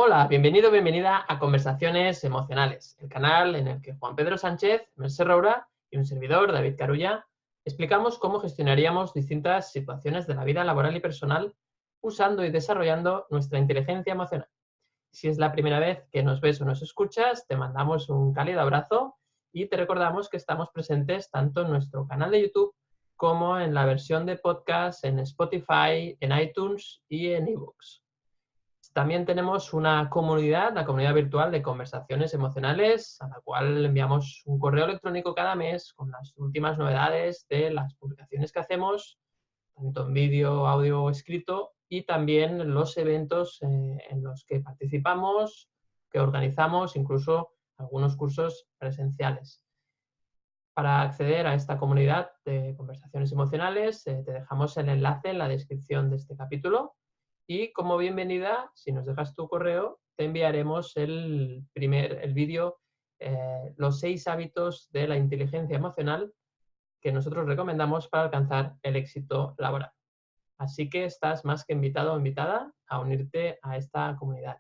Hola, bienvenido, bienvenida a Conversaciones Emocionales, el canal en el que Juan Pedro Sánchez, Mercè Roura y un servidor, David Carulla, explicamos cómo gestionaríamos distintas situaciones de la vida laboral y personal usando y desarrollando nuestra inteligencia emocional. Si es la primera vez que nos ves o nos escuchas, te mandamos un cálido abrazo y te recordamos que estamos presentes tanto en nuestro canal de YouTube como en la versión de podcast en Spotify, en iTunes y en iVoox. También tenemos una comunidad, la comunidad virtual de conversaciones emocionales, a la cual enviamos un correo electrónico cada mes con las últimas novedades de las publicaciones que hacemos, tanto en vídeo, audio o escrito, y también los eventos en los que participamos, que organizamos, incluso algunos cursos presenciales. Para acceder a esta comunidad de conversaciones emocionales, te dejamos el enlace en la descripción de este capítulo. Y como bienvenida, si nos dejas tu correo, te enviaremos el vídeo, los 6 hábitos de la inteligencia emocional que nosotros recomendamos para alcanzar el éxito laboral. Así que estás más que invitado o invitada a unirte a esta comunidad.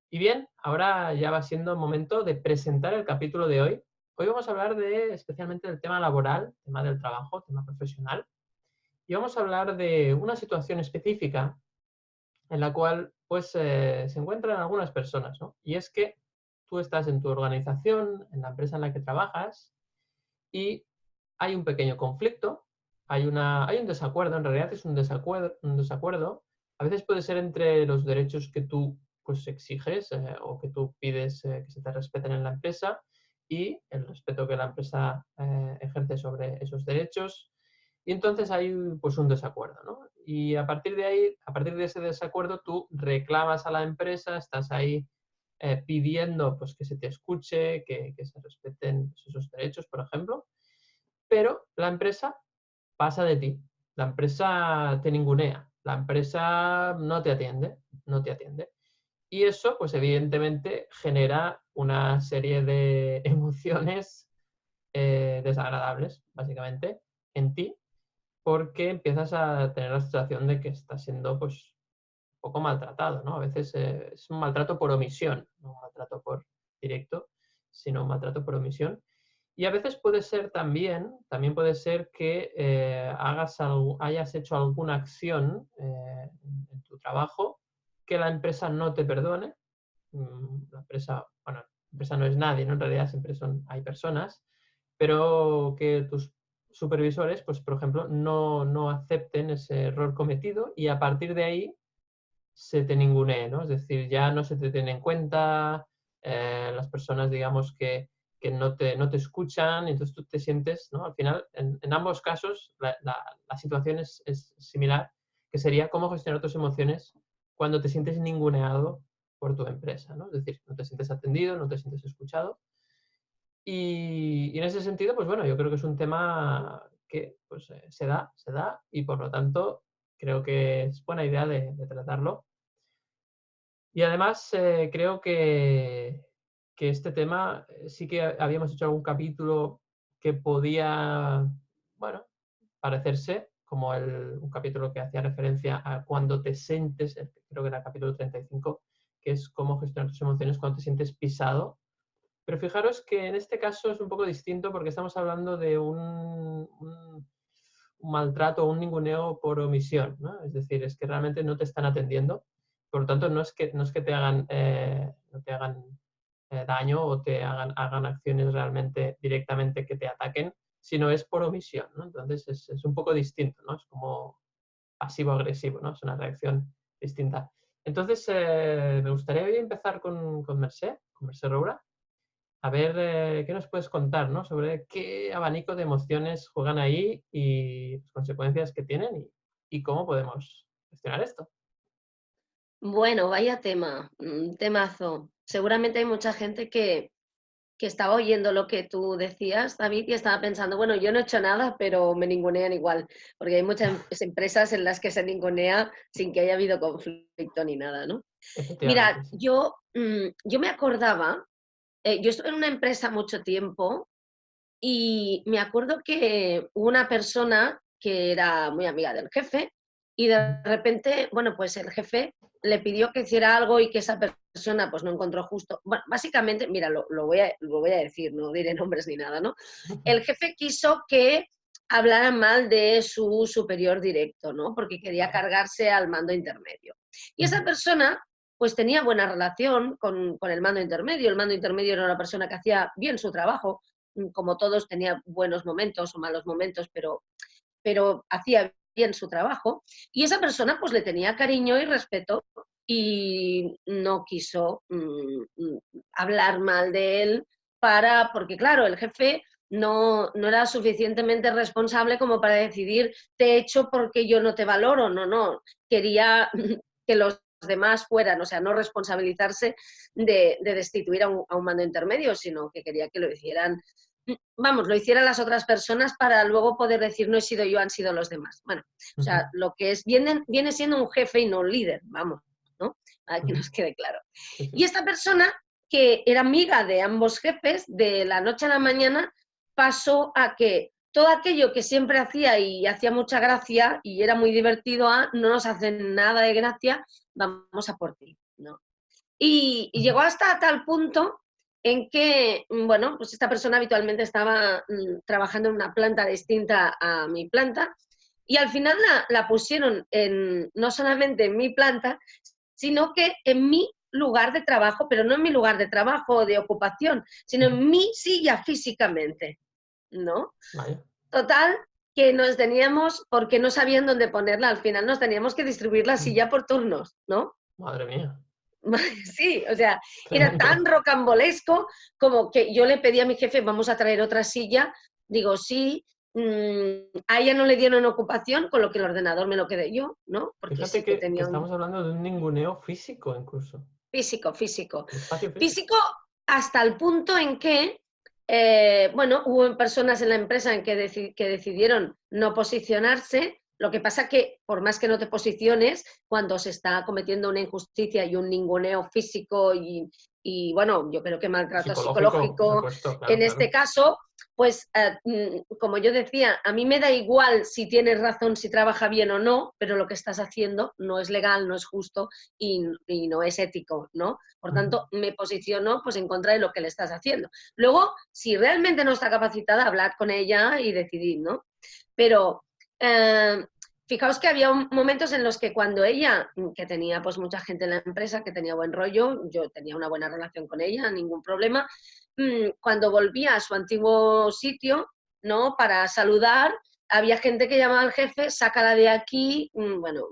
Y bien, ahora ya va siendo momento de presentar el capítulo de hoy. Hoy vamos a hablar especialmente del tema laboral, tema del trabajo, tema profesional. Y vamos a hablar de una situación específica en la cual pues se encuentran algunas personas, ¿no? Y es que tú estás en tu organización, en la empresa en la que trabajas, y hay un pequeño conflicto, hay un desacuerdo, en realidad es un desacuerdo. A veces puede ser entre los derechos que tú pues exiges o que tú pides que se te respeten en la empresa y el respeto que la empresa ejerce sobre esos derechos. Y entonces hay pues un desacuerdo, ¿no? Y a partir de ahí, a partir de ese desacuerdo, tú reclamas a la empresa, estás ahí pidiendo pues, que se te escuche, que se respeten pues, esos derechos, por ejemplo, pero la empresa pasa de ti, la empresa te ningunea, la empresa no te atiende, no te atiende. Y eso, pues evidentemente, genera una serie de emociones desagradables, básicamente, en ti, porque empiezas a tener la sensación de que estás siendo pues un poco maltratado, ¿no? A veces es un maltrato por omisión, no un maltrato por directo, sino un maltrato por omisión. Y a veces puede ser también puede ser que hayas hecho alguna acción en tu trabajo que la empresa no te perdone. La empresa, bueno, la empresa no es nadie, ¿no? En realidad siempre hay personas, pero que tus supervisores, pues por ejemplo, no acepten ese error cometido y a partir de ahí se te ningunee, ¿no? Es decir, ya no se te tiene en cuenta, las personas, digamos, que no te escuchan, entonces tú te sientes, ¿no? Al final, en ambos casos, la situación es similar, que sería cómo gestionar tus emociones cuando te sientes ninguneado por tu empresa, ¿no? Es decir, no te sientes atendido, no te sientes escuchado. Y en ese sentido, pues bueno, yo creo que es un tema que pues, se da y por lo tanto creo que es buena idea de tratarlo. Y además creo que este tema sí que habíamos hecho algún capítulo que podía, bueno, parecerse, como un capítulo que hacía referencia a cuando te sientes, creo que era el capítulo 35, que es cómo gestionar tus emociones cuando te sientes pisado. Pero fijaros que en este caso es un poco distinto porque estamos hablando de un maltrato, un ninguneo por omisión, ¿no? Es decir, es que realmente no te están atendiendo. Por lo tanto, no es que te hagan, no te hagan daño o te hagan acciones realmente directamente que te ataquen, sino es por omisión, ¿no? Entonces es un poco distinto, ¿no? Es como pasivo-agresivo, ¿no? Es una reacción distinta. Entonces, me gustaría hoy empezar con Mercè Roura, a ver qué nos puedes contar, ¿no? Sobre qué abanico de emociones juegan ahí y las consecuencias que tienen y cómo podemos gestionar esto. Bueno, vaya tema, temazo. Seguramente hay mucha gente que estaba oyendo lo que tú decías, David, y estaba pensando, bueno, yo no he hecho nada, pero me ningunean igual, porque hay muchas empresas en las que se ningunea sin que haya habido conflicto ni nada, ¿no? Efectivamente, Mira, sí. yo me acordaba, yo estuve en una empresa mucho tiempo y me acuerdo que hubo una persona que era muy amiga del jefe y Ujú. de repente, bueno, pues el jefe le pidió que hiciera algo y que esa persona pues no encontró justo, bueno, básicamente, mira, lo voy a decir, no diré nombres ni nada, ¿no? El jefe quiso que hablaran mal de su superior directo, ¿no? Porque quería cargarse al mando intermedio. Y esa persona pues tenía buena relación con el mando intermedio. El mando intermedio era una persona que hacía bien su trabajo, como todos tenía buenos momentos o malos momentos, pero hacía bien su trabajo. Y esa persona pues le tenía cariño y respeto y no quiso hablar mal de él porque claro, el jefe no era suficientemente responsable como para decidir te echo porque yo no te valoro, no, quería que los demás fueran, o sea, no responsabilizarse de destituir a un mando intermedio, sino que quería que lo hicieran, vamos, lo hicieran las otras personas para luego poder decir no he sido yo, han sido los demás. Bueno, o sea, lo que es, viene siendo un jefe y no un líder, vamos, ¿no? Para que nos quede claro. Y esta persona, que era amiga de ambos jefes, de la noche a la mañana pasó a que todo aquello que siempre hacía y hacía mucha gracia y era muy divertido, no nos hace nada de gracia, vamos a por ti, ¿no? Y llegó hasta tal punto en que, bueno, pues esta persona habitualmente estaba trabajando en una planta distinta a mi planta y al final la pusieron no solamente en mi planta, sino que en mi lugar de trabajo, pero no en mi lugar de trabajo o de ocupación, sino en mi silla físicamente, ¿no? Vaya. Total, que nos teníamos, porque no sabían dónde ponerla, al final nos teníamos que distribuir la silla por turnos, ¿no? Madre mía. Sí, o sea, era Tremendo. tan rocambolesco como que yo le pedí a mi jefe, vamos a traer otra silla, digo, sí, a ella no le dieron ocupación, con lo que el ordenador me lo quedé yo, ¿no? Porque Fíjate sí que que tenía un estamos hablando de un ninguneo físico incluso. físico. El espacio físico. Físico hasta el punto en que, bueno, hubo personas en la empresa que decidieron no posicionarse. Lo que pasa que, por más que no te posiciones, cuando se está cometiendo una injusticia y un ninguneo físico bueno, yo creo que maltrato Psicológico, por psicológico, supuesto, claro, en este claro. caso, pues, como yo decía, a mí me da igual si tienes razón, si trabaja bien o no, pero lo que estás haciendo no es legal, no es justo y no es ético, ¿no? Por tanto, me posiciono pues en contra de lo que le estás haciendo. Luego, si realmente no está capacitada, hablar con ella y decidir, ¿no? Pero fijaos que había momentos en los que cuando ella, que tenía pues mucha gente en la empresa, que tenía buen rollo, yo tenía una buena relación con ella, ningún problema, cuando volvía a su antiguo sitio, ¿no? Para saludar, había gente que llamaba al jefe, sácala de aquí, bueno,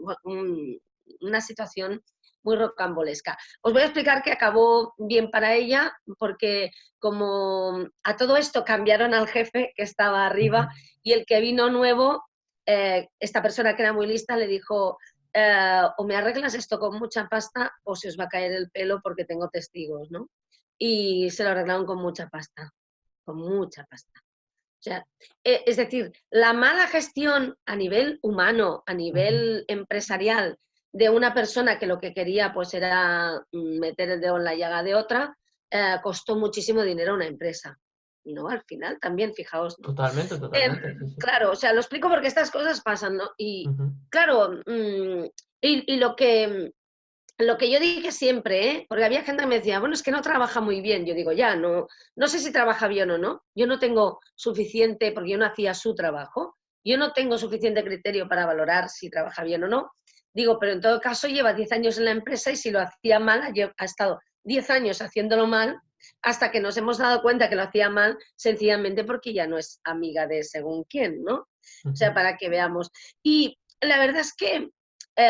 una situación muy rocambolesca. Os voy a explicar que acabó bien para ella, porque como a todo esto cambiaron al jefe que estaba arriba y el que vino nuevo, esta persona que era muy lista le dijo, o me arreglas esto con mucha pasta o se os va a caer el pelo porque tengo testigos, ¿no? Y se lo arreglaron con mucha pasta, con mucha pasta. O sea, es decir, la mala gestión a nivel humano, a nivel empresarial, de una persona que lo que quería pues era meter el dedo en la llaga de otra, costó muchísimo dinero a una empresa. ¿No? Al final también, fijaos, ¿no? Totalmente, totalmente, sí, sí. Claro, o sea, lo explico porque estas cosas pasan, ¿no? Y claro, y lo que yo dije siempre, porque había gente que me decía, bueno, es que no trabaja muy bien. Yo digo, ya, no sé si trabaja bien o no. Yo no tengo suficiente, porque yo no hacía su trabajo, yo no tengo suficiente criterio para valorar si trabaja bien o no. Digo, pero en todo caso lleva 10 años en la empresa y si lo hacía mal, ha estado 10 años haciéndolo mal hasta que nos hemos dado cuenta que lo hacía mal, sencillamente porque ya no es amiga de según quién, ¿no? O sea, para que veamos. Y la verdad es que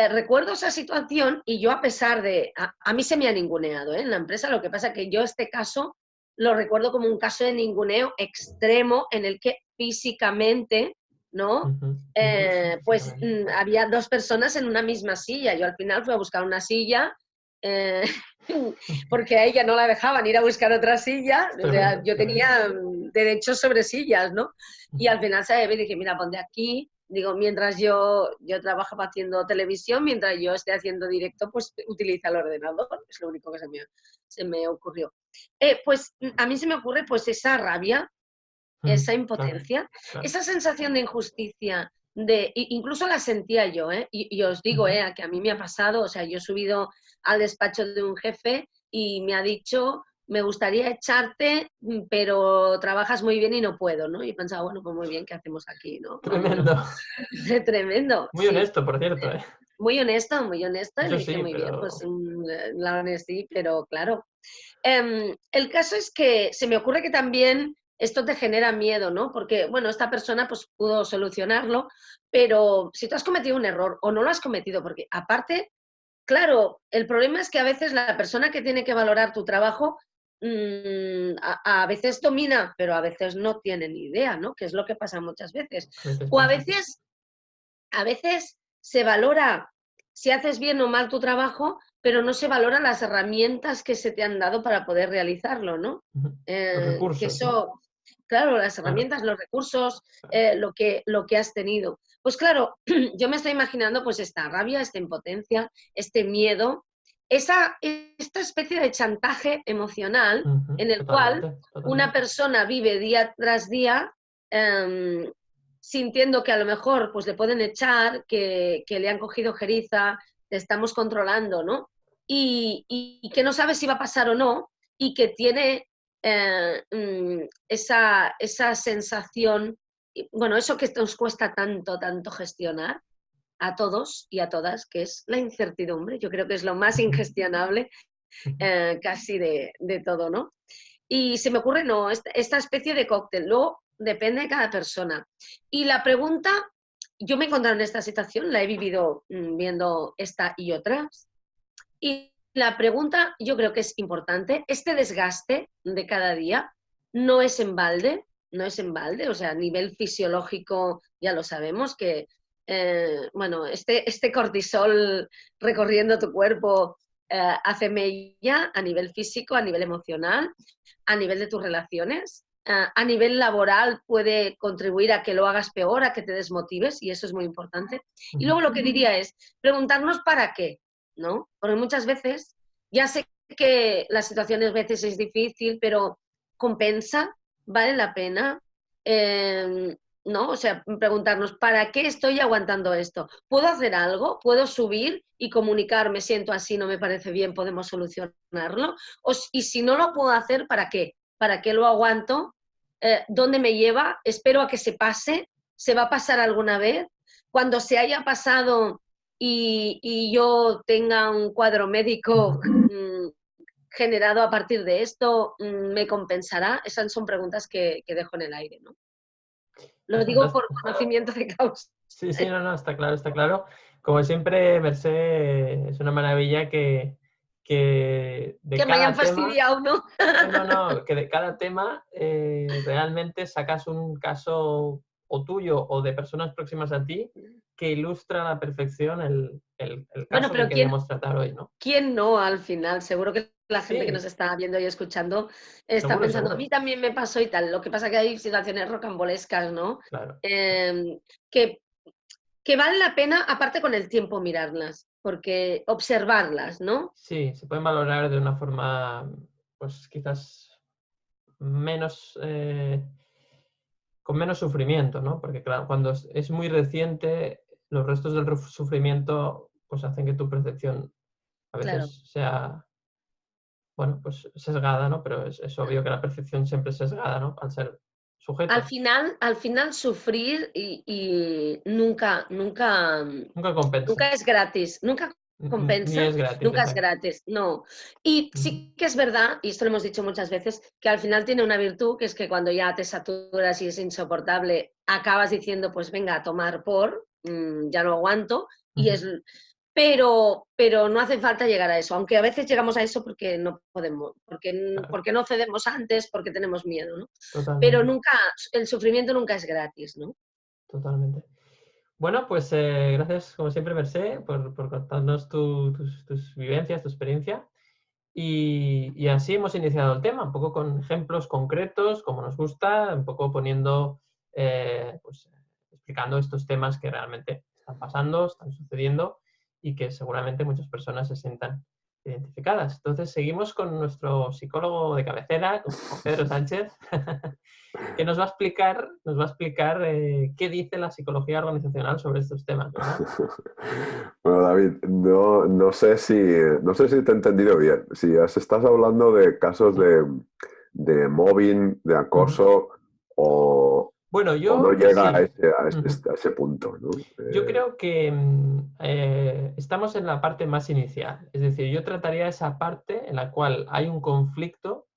recuerdo esa situación y yo a pesar de, a mí se me ha ninguneado en la empresa, lo que pasa es que yo este caso lo recuerdo como un caso de ninguneo extremo en el que físicamente, ¿no? Incluso Pues físicamente. había dos personas en una misma silla. Yo al final fui a buscar una silla eh, porque a ella no la dejaban ir a buscar otra silla. Es O sea, tremendo, yo tremendo. tenía derechos sobre sillas, ¿no? Y al final se ve y dije, mira, ponte aquí. Digo, mientras yo trabajo haciendo televisión, mientras yo esté haciendo directo, pues utiliza el ordenador. Es lo único que se me ocurrió. Pues a mí se me ocurre pues esa rabia, esa Claro, impotencia, claro. esa sensación de injusticia, incluso la sentía yo, y os digo, que a mí me ha pasado, o sea, yo he subido al despacho de un jefe y me ha dicho, me gustaría echarte, pero trabajas muy bien y no puedo, ¿no? Y he pensado, bueno, pues muy bien, ¿qué hacemos aquí, no? Vámonos. Tremendo. Tremendo, Muy sí. honesto, por cierto, ¿eh? Muy honesto, muy honesto. Y le Eso dije, sí, muy bien, pues pero... la honestidad, pero claro. El caso es que se me ocurre que también esto te genera miedo, ¿no? Porque, bueno, esta persona pues pudo solucionarlo, pero si tú has cometido un error o no lo has cometido, porque aparte, claro, el problema es que a veces la persona que tiene que valorar tu trabajo a veces domina, pero a veces no tiene ni idea, ¿no? Que es lo que pasa muchas veces. a veces O pasa. a veces se valora si haces bien o mal tu trabajo, pero no se valoran las herramientas que se te han dado para poder realizarlo, ¿no? Ujú. Los Que recursos, ¿no? eso, claro, las Claro, herramientas, los recursos, claro. lo que has tenido. Pues claro, yo me estoy imaginando pues esta rabia, esta impotencia, este miedo, esta especie de chantaje emocional Ujú. en el cual Totalmente, una totalmente. persona vive día tras día eh, sintiendo que a lo mejor pues le pueden echar, que le han cogido jeriza, le estamos controlando, ¿no? Y que no sabe si va a pasar o no, y que tiene esa sensación, bueno, eso que nos cuesta tanto, tanto gestionar a todos y a todas, que es la incertidumbre. Yo creo que es lo más Ujú. ingestionable Ujú. casi de todo, ¿no? Y se me ocurre, no, esta especie de cóctel. Luego depende de cada persona. Y la pregunta, yo me he encontrado en esta situación, la he vivido viendo esta y otras. Y la pregunta yo creo que es importante. Este desgaste de cada día no es en balde, no es en balde, o sea, a nivel fisiológico ya lo sabemos que, bueno, este cortisol recorriendo tu cuerpo hace mella a nivel físico, a nivel emocional, a nivel de tus relaciones. A nivel laboral puede contribuir a que lo hagas peor, a que te desmotives, y eso es muy importante. Y Ujú. luego lo que diría es preguntarnos para qué, ¿no? Porque muchas veces, ya sé que la situación a veces es difícil, pero compensa, vale la pena, ¿no? O sea, preguntarnos, ¿para qué estoy aguantando esto? ¿Puedo hacer algo? ¿Puedo subir y comunicar, me siento así, no me parece bien, podemos solucionarlo? Y si no lo puedo hacer, ¿para qué? ¿Para qué lo aguanto? ¿Dónde me lleva? Espero a que se pase. ¿Se va a pasar alguna vez? Cuando se haya pasado y yo tenga un cuadro médico generado a partir de esto, ¿me compensará? Esas son preguntas que dejo en el aire, ¿no? Lo Es digo por fantástico. conocimiento de causa. Sí, sí, no, no, está claro, está claro. Como siempre, Mercé, es una maravilla que de Que me hayan cada tema, fastidiado, ¿no? no, no, no, que de cada tema realmente sacas un caso o tuyo o de personas próximas a ti que ilustra a la perfección el Bueno, caso que pero queremos tratar hoy, ¿no? ¿quién no al final? Seguro que la gente que nos Sí, está viendo y escuchando está seguro, pensando, a mí seguro, también me pasó y tal. Lo que pasa es que hay situaciones rocambolescas, ¿no? claro. Em, que, que vale la pena, aparte con el tiempo, mirarlas, porque observarlas, ¿no? Sí, se pueden valorar de una forma, pues quizás menos, con menos sufrimiento, ¿no? Porque claro, cuando es muy reciente, los restos del sufrimiento pues hacen que tu percepción a Claro. veces sea, bueno, pues sesgada, ¿no? Pero es obvio que la percepción siempre es sesgada, ¿no? Al ser sujetos. Al final sufrir y nunca, nunca, Nunca compensa, nunca es gratis, nunca ni compensa, es gratis, nunca es exacto. gratis, no. Y Ujú. sí que es verdad, y esto lo hemos dicho muchas veces, que al final tiene una virtud, que es que cuando ya te saturas y es insoportable, acabas diciendo, pues venga, a tomar por, ya no aguanto, y Ujú. es... Pero no hace falta llegar a eso, aunque a veces llegamos a eso porque no podemos, Claro, porque no cedemos antes, porque tenemos miedo, ¿no? Pero totalmente, nunca, el sufrimiento nunca es gratis, ¿no? totalmente. Bueno, pues gracias como siempre, Mercé, por contarnos tus vivencias, tu experiencia. Y así hemos iniciado el tema, un poco con ejemplos concretos, como nos gusta, un poco poniendo, pues, explicando estos temas que realmente están pasando, están sucediendo y que seguramente muchas personas se sientan identificadas. Entonces, seguimos con nuestro psicólogo de cabecera, con Juan Pedro Sánchez, que nos va a explicar qué dice la psicología organizacional sobre estos temas, ¿verdad? Bueno, David, no sé si te he entendido bien. Si estás hablando de casos de mobbing, de acoso, Bueno, o no yo llega a sí. ese punto, ¿no? Yo creo que estamos en la parte más inicial. Es decir, yo trataría esa parte en la cual hay un conflicto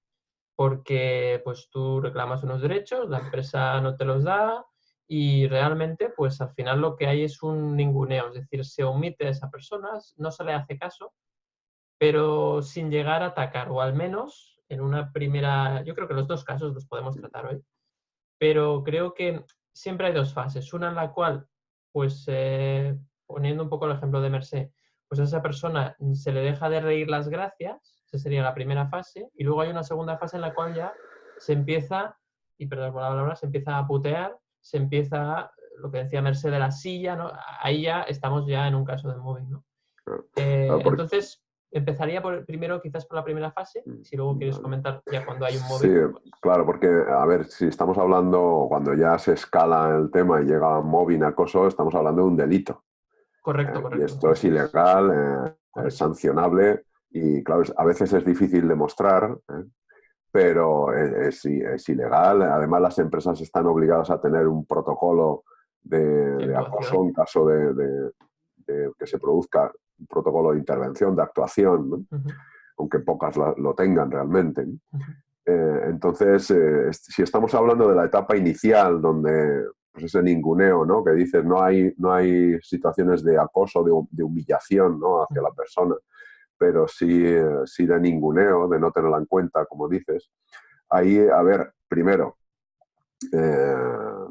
porque pues tú reclamas unos derechos, la empresa no te los da y realmente pues al final lo que hay es un ninguneo, es decir, se omite a esa persona, no se le hace caso, pero sin llegar a atacar, o al menos en una primera, yo creo que los dos casos los podemos tratar hoy, pero creo que siempre hay dos fases, una en la cual, pues poniendo un poco el ejemplo de Mercé, pues a esa persona se le deja de reír las gracias, esa sería la primera fase, y luego hay una segunda fase en la cual ya se empieza, y perdón por la palabra, se empieza a putear, se empieza, lo que decía Mercé de la silla, ¿no? Ahí ya estamos ya en un caso de mobbing, ¿no? Claro, Entonces, empezaría primero quizás por la primera fase, si luego quieres vale. comentar ya cuando hay un Sí, mobbing, pues claro, porque, a ver, si estamos hablando, cuando ya se escala el tema y llega a mobbing, acoso, estamos hablando de un delito. correcto, Y correcto, esto es eso es ilegal, es correcto. sancionable y, claro, a veces es difícil demostrar, pero es ilegal. Además, las empresas están obligadas a tener un protocolo De de acoso actuación. en caso de que se produzca un protocolo de intervención, de actuación, ¿no? Ujú, Aunque pocas lo tengan realmente, ¿no? ujú, Entonces, si estamos hablando de la etapa inicial, donde pues ese ninguneo, ¿no? Que dices, no hay situaciones de acoso, de humillación, ¿no? Hacia ujú. la persona, pero sí de ninguneo, de no tenerla en cuenta, como dices. Ahí, a ver, primero, eh,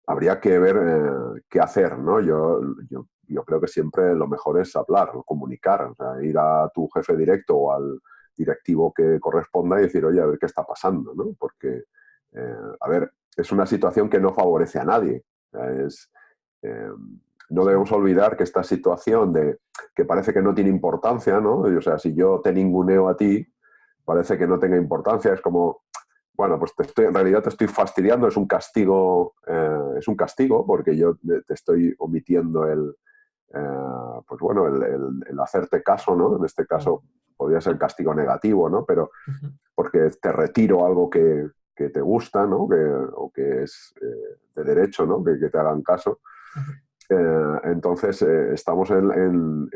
habría que ver qué hacer, ¿no? Yo creo que siempre lo mejor es hablar, comunicar, o sea, ir a tu jefe directo o al directivo que corresponda y decir, oye, a ver qué está pasando, ¿no? Porque, a ver, es una situación que no favorece a nadie. O sea, eh, no Sí, debemos olvidar que esta situación que parece que no tiene importancia, ¿no? O sea, si yo te ninguneo a ti, parece que no tenga importancia, es como, bueno, pues en realidad te estoy fastidiando, es un castigo porque yo te estoy omitiendo pues bueno, el hacerte caso, ¿no? En este claro. caso podría ser castigo negativo, ¿no? Pero Ujú, porque te retiro algo que te gusta, ¿no? O que es de derecho, ¿no? Que te hagan caso. ujú. Entonces, estamos en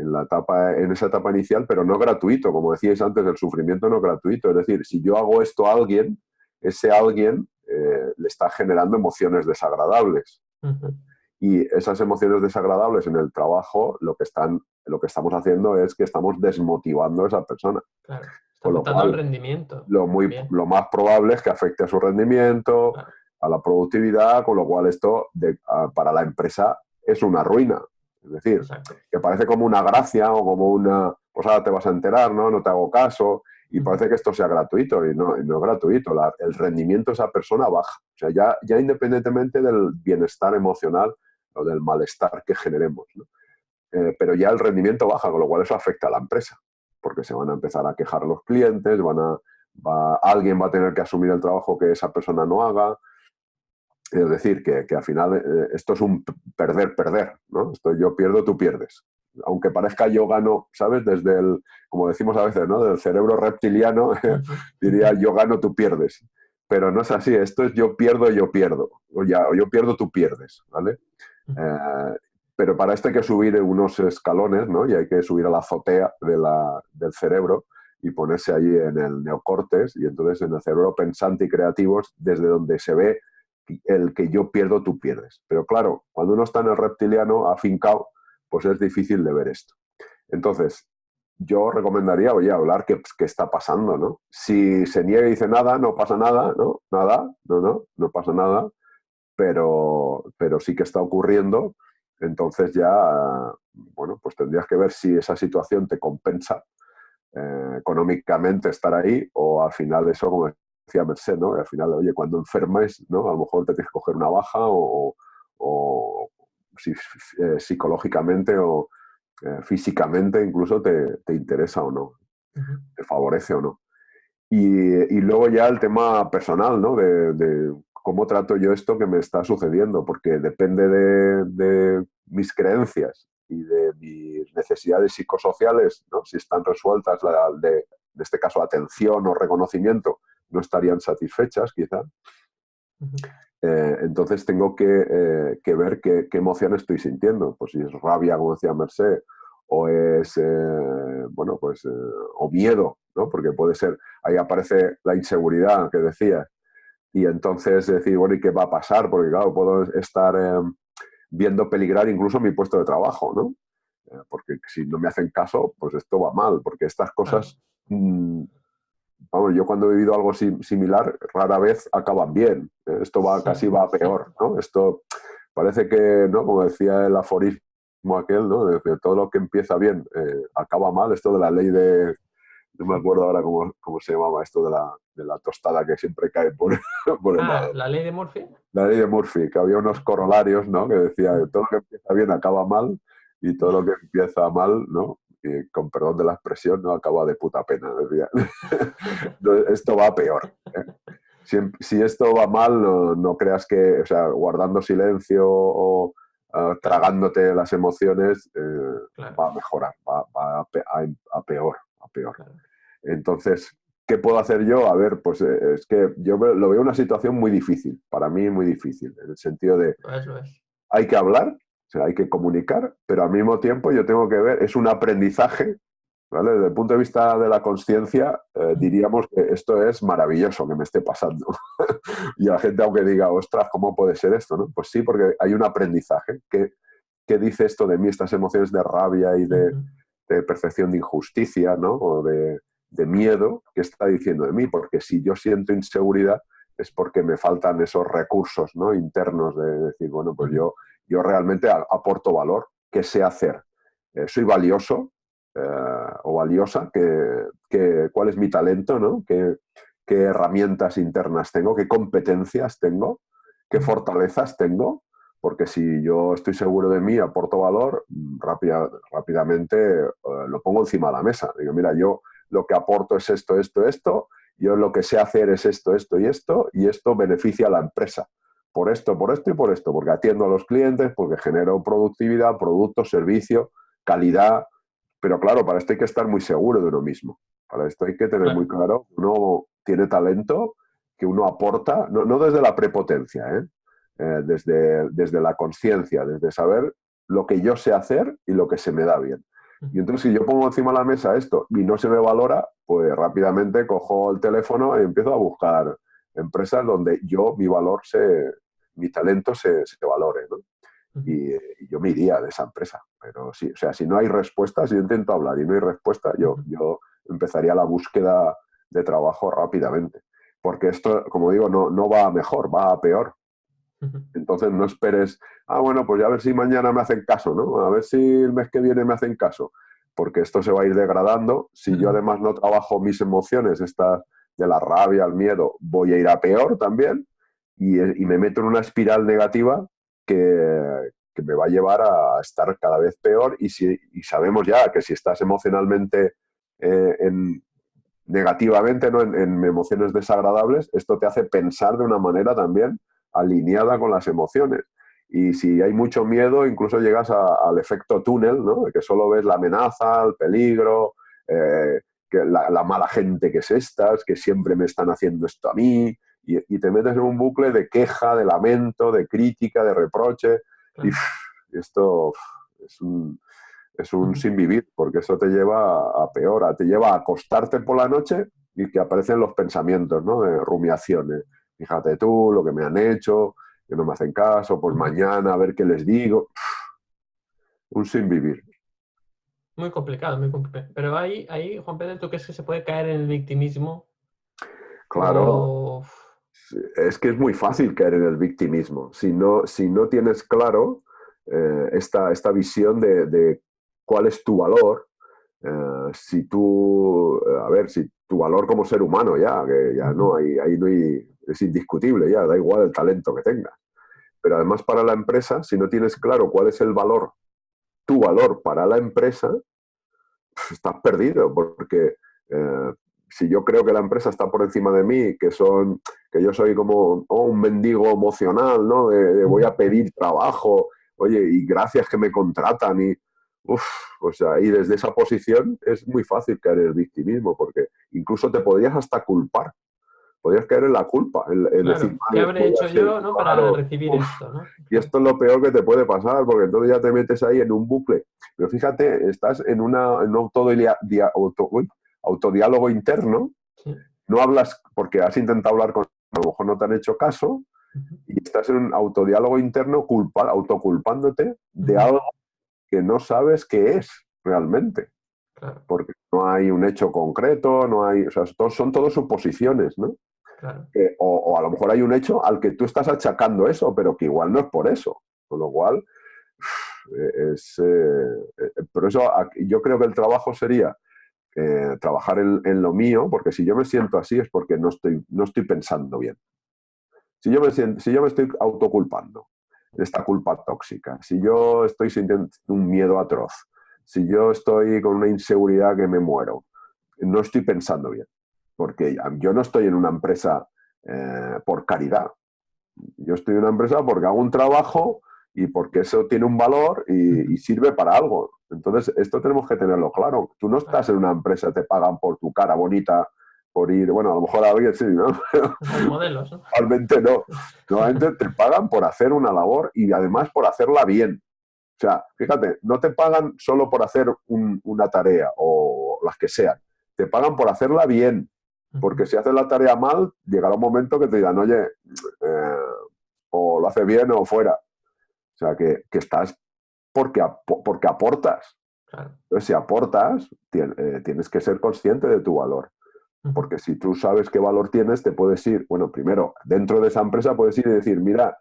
esa etapa inicial, pero no gratuito. Como decíais antes, el sufrimiento no gratuito. Es decir, si yo hago esto a alguien, ese alguien le está generando emociones desagradables. Ujú, Y esas emociones desagradables en el trabajo, lo que estamos haciendo es que estamos desmotivando a esa persona. claro. Está Con lo afectando al cual, rendimiento también. lo más probable es que afecte a su rendimiento, Claro, a la productividad, con lo cual esto para la empresa es una ruina. Es decir, exacto. que parece como una gracia o como pues ahora te vas a enterar, ¿no? No te hago caso. Y Ujú, parece que esto sea gratuito y no es gratuito. El rendimiento de esa persona baja. O sea, ya independientemente del bienestar emocional o del malestar que generemos, ¿no? Pero ya el rendimiento baja, con lo cual eso afecta a la empresa, porque se van a empezar a quejar los clientes, alguien va a tener que asumir el trabajo que esa persona no haga. Es decir, que al final esto es un perder-perder, ¿no? Esto yo pierdo, tú pierdes. Aunque parezca yo gano, ¿sabes? Como decimos a veces, ¿no? Del cerebro reptiliano, ujú, diría yo gano, tú pierdes. Pero no es así, esto es yo pierdo, o yo pierdo, tú pierdes, ¿vale? ujú. Eh, pero para esto hay que subir unos escalones, ¿no? Y hay que subir a la azotea del cerebro y ponerse allí en el neocortes y entonces en el cerebro pensante y creativo desde donde se ve el que yo pierdo, tú pierdes. Pero claro, cuando uno está en el reptiliano afincado, pues es difícil de ver esto. Entonces, yo recomendaría, oye, hablar qué está pasando, ¿no? Si se niega y dice nada, no pasa nada, ¿no? Nada, no pasa nada, pero sí que está ocurriendo, entonces ya, bueno, pues tendrías que ver si esa situación te compensa económicamente estar ahí o al final eso, como decía Merced, ¿no? Al final, oye, cuando enfermes, ¿no? A lo mejor te tienes que coger una baja o si, psicológicamente o físicamente incluso te interesa o no. Ujú. te favorece o no. Y luego ya el tema personal, ¿no? De cómo trato yo esto que me está sucediendo, porque depende de mis creencias y de mis necesidades psicosociales, ¿no? Si están resueltas, en este caso atención o reconocimiento, no estarían satisfechas quizá. Ujú. Entonces tengo que ver qué emoción estoy sintiendo. Pues si es rabia, como decía Mercé, o es, bueno, pues, o miedo, ¿no? Porque puede ser, ahí aparece la inseguridad que decía. Y entonces decir, bueno, ¿y qué va a pasar? Porque claro, puedo estar viendo peligrar incluso mi puesto de trabajo, ¿no? Porque si no me hacen caso, pues esto va mal, porque estas Claro. cosas... Vamos, yo cuando he vivido algo similar, rara vez acaban bien. Esto va, Sí, casi va a peor, ¿no? Esto parece que, ¿no? Como decía el aforismo aquel, ¿no? De que todo lo que empieza bien acaba mal. Esto de la ley de... No me acuerdo ahora cómo se llamaba esto de la tostada que siempre cae por, por el Ah, lado. la ley de Murphy. La ley de Murphy, que había unos corolarios, ¿no? Que decía que todo lo que empieza bien acaba mal y todo lo que empieza mal, ¿no? Y con perdón de la expresión, no acaba de puta pena, decía. Esto va peor. ¿Eh? Si esto va mal, no creas que, o sea, guardando silencio o Claro, tragándote las emociones, claro, va a mejorar, va a peor, a peor. claro. Entonces, ¿qué puedo hacer yo? A ver, pues es que yo lo veo una situación muy difícil, para mí muy difícil, en el sentido de Lo es. hay que hablar, o sea, hay que comunicar, pero al mismo tiempo yo tengo que ver, es un aprendizaje, ¿vale? Desde el punto de vista de la conciencia, diríamos que esto es maravilloso que me esté pasando. Y la gente, aunque diga, ostras, ¿cómo puede ser esto? ¿No? Pues sí, porque hay un aprendizaje. ¿Qué dice esto de mí, estas emociones de rabia y Ujú. de percepción de injusticia, ¿no? O de miedo? ¿Qué está diciendo de mí? Porque si yo siento inseguridad es porque me faltan esos recursos, ¿no? Internos de decir, bueno, pues Ujú. yo realmente aporto valor. ¿Qué sé hacer? ¿Soy valioso o valiosa? ¿Cuál es mi talento? ¿No? ¿Qué herramientas internas tengo? ¿Qué competencias tengo? ¿Qué Ujú. fortalezas tengo? Porque si yo estoy seguro de mí, aporto valor, rápidamente lo pongo encima de la mesa. Digo, mira, yo lo que aporto es esto, esto, esto, yo lo que sé hacer es esto, esto y esto beneficia a la empresa. Por esto y por esto, porque atiendo a los clientes, porque genero productividad, producto, servicio, calidad. Pero claro, para esto hay que estar muy seguro de uno mismo. Para esto hay que tener muy Claro. claro que uno tiene talento, que uno aporta, no desde la prepotencia, desde la conciencia, desde saber lo que yo sé hacer y lo que se me da bien. Ujú. Y entonces si yo pongo encima de la mesa esto y no se me valora, pues rápidamente cojo el teléfono y empiezo a buscar empresas donde mi talento se valore, ¿no? Ujú. Y yo me iría de esa empresa. Pero sí, o sea, si no hay respuestas, yo intento hablar y no hay respuesta, Ujú. yo empezaría la búsqueda de trabajo rápidamente. Porque esto, como digo, no va a mejor, va a peor. Ujú. Entonces no esperes, bueno, pues ya a ver si mañana me hacen caso, ¿no? A ver si el mes que viene me hacen caso. Porque esto se va a ir degradando. Si yo además no trabajo mis emociones, estas de la rabia, el miedo, voy a ir a peor también y me meto en una espiral negativa que me va a llevar a estar cada vez peor y sabemos ya que si estás emocionalmente negativamente, ¿no? En emociones desagradables, esto te hace pensar de una manera también alineada con las emociones. Y si hay mucho miedo, incluso llegas al efecto túnel, ¿no? De que solo ves la amenaza, el peligro, que la mala gente que es estas, que siempre me están haciendo esto a mí, y te metes en un bucle de queja, de lamento, de crítica, de reproche, y Claro. esto es un Ujú. sin vivir, porque eso te lleva a peor, te lleva a acostarte por la noche y que aparecen los pensamientos, ¿no? De rumiaciones. Fíjate tú, lo que me han hecho, que no me hacen caso, pues Ujú. mañana a ver qué les digo. Un sin vivir. Muy complicado, muy complicado. Pero ahí, Juan Pedro, ¿tú crees que se puede caer en el victimismo? Claro, O... es que es muy fácil caer en el victimismo. Si no tienes claro esta visión de cuál es tu valor, si tu valor como ser humano ya, que ya Ujú. ahí no hay, es indiscutible ya, da igual el talento que tengas. Pero además para la empresa, si no tienes claro cuál es el valor, tu valor para la empresa, estás perdido, porque Si yo creo que la empresa está por encima de mí, que yo soy como un mendigo emocional, ¿no? De voy a pedir trabajo, oye, y gracias que me contratan y... o sea, y desde esa posición es muy fácil caer en el victimismo, porque incluso te podrías hasta culpar, podrías caer en la culpa, en decir, Claro, ¿qué habré hecho yo, ¿no? Para claro, recibir esto, ¿no? y esto es lo peor que te puede pasar, porque entonces ya te metes ahí en un bucle. Pero fíjate, estás en un autodiálogo interno, Sí. no hablas porque has intentado hablar con, a lo mejor no te han hecho caso, y estás en un autodiálogo interno autoculpándote de algo que no sabes qué es realmente. Claro, Porque no hay un hecho concreto, no hay, o sea, son todos suposiciones, ¿no? claro. O a lo mejor hay un hecho al que tú estás achacando eso, pero que igual no es por eso. Con lo cual, por eso yo creo que el trabajo sería trabajar en lo mío, porque si yo me siento así es porque no estoy pensando bien. Si yo me estoy autoculpando, esta culpa tóxica, si yo estoy sintiendo un miedo atroz, si yo estoy con una inseguridad que me muero, no estoy pensando bien, porque yo no estoy en una empresa por caridad. Yo estoy en una empresa porque hago un trabajo y porque eso tiene un valor y sirve para algo. Entonces, esto tenemos que tenerlo claro. Tú no estás en una empresa, te pagan por tu cara bonita, por ir, bueno, a lo mejor a alguien sí, ¿no? Los modelos, ¿no? Normalmente no. Normalmente te pagan por hacer una labor y además por hacerla bien. O sea, fíjate, no te pagan solo por hacer una tarea o las que sean. Te pagan por hacerla bien. Porque si haces la tarea mal, llegará un momento que te digan, oye, o lo haces bien o fuera. O sea, que estás porque aportas. Claro. Entonces, si aportas, tienes que ser consciente de tu valor. Porque si tú sabes qué valor tienes, te puedes ir, bueno, primero, dentro de esa empresa puedes ir y decir, mira,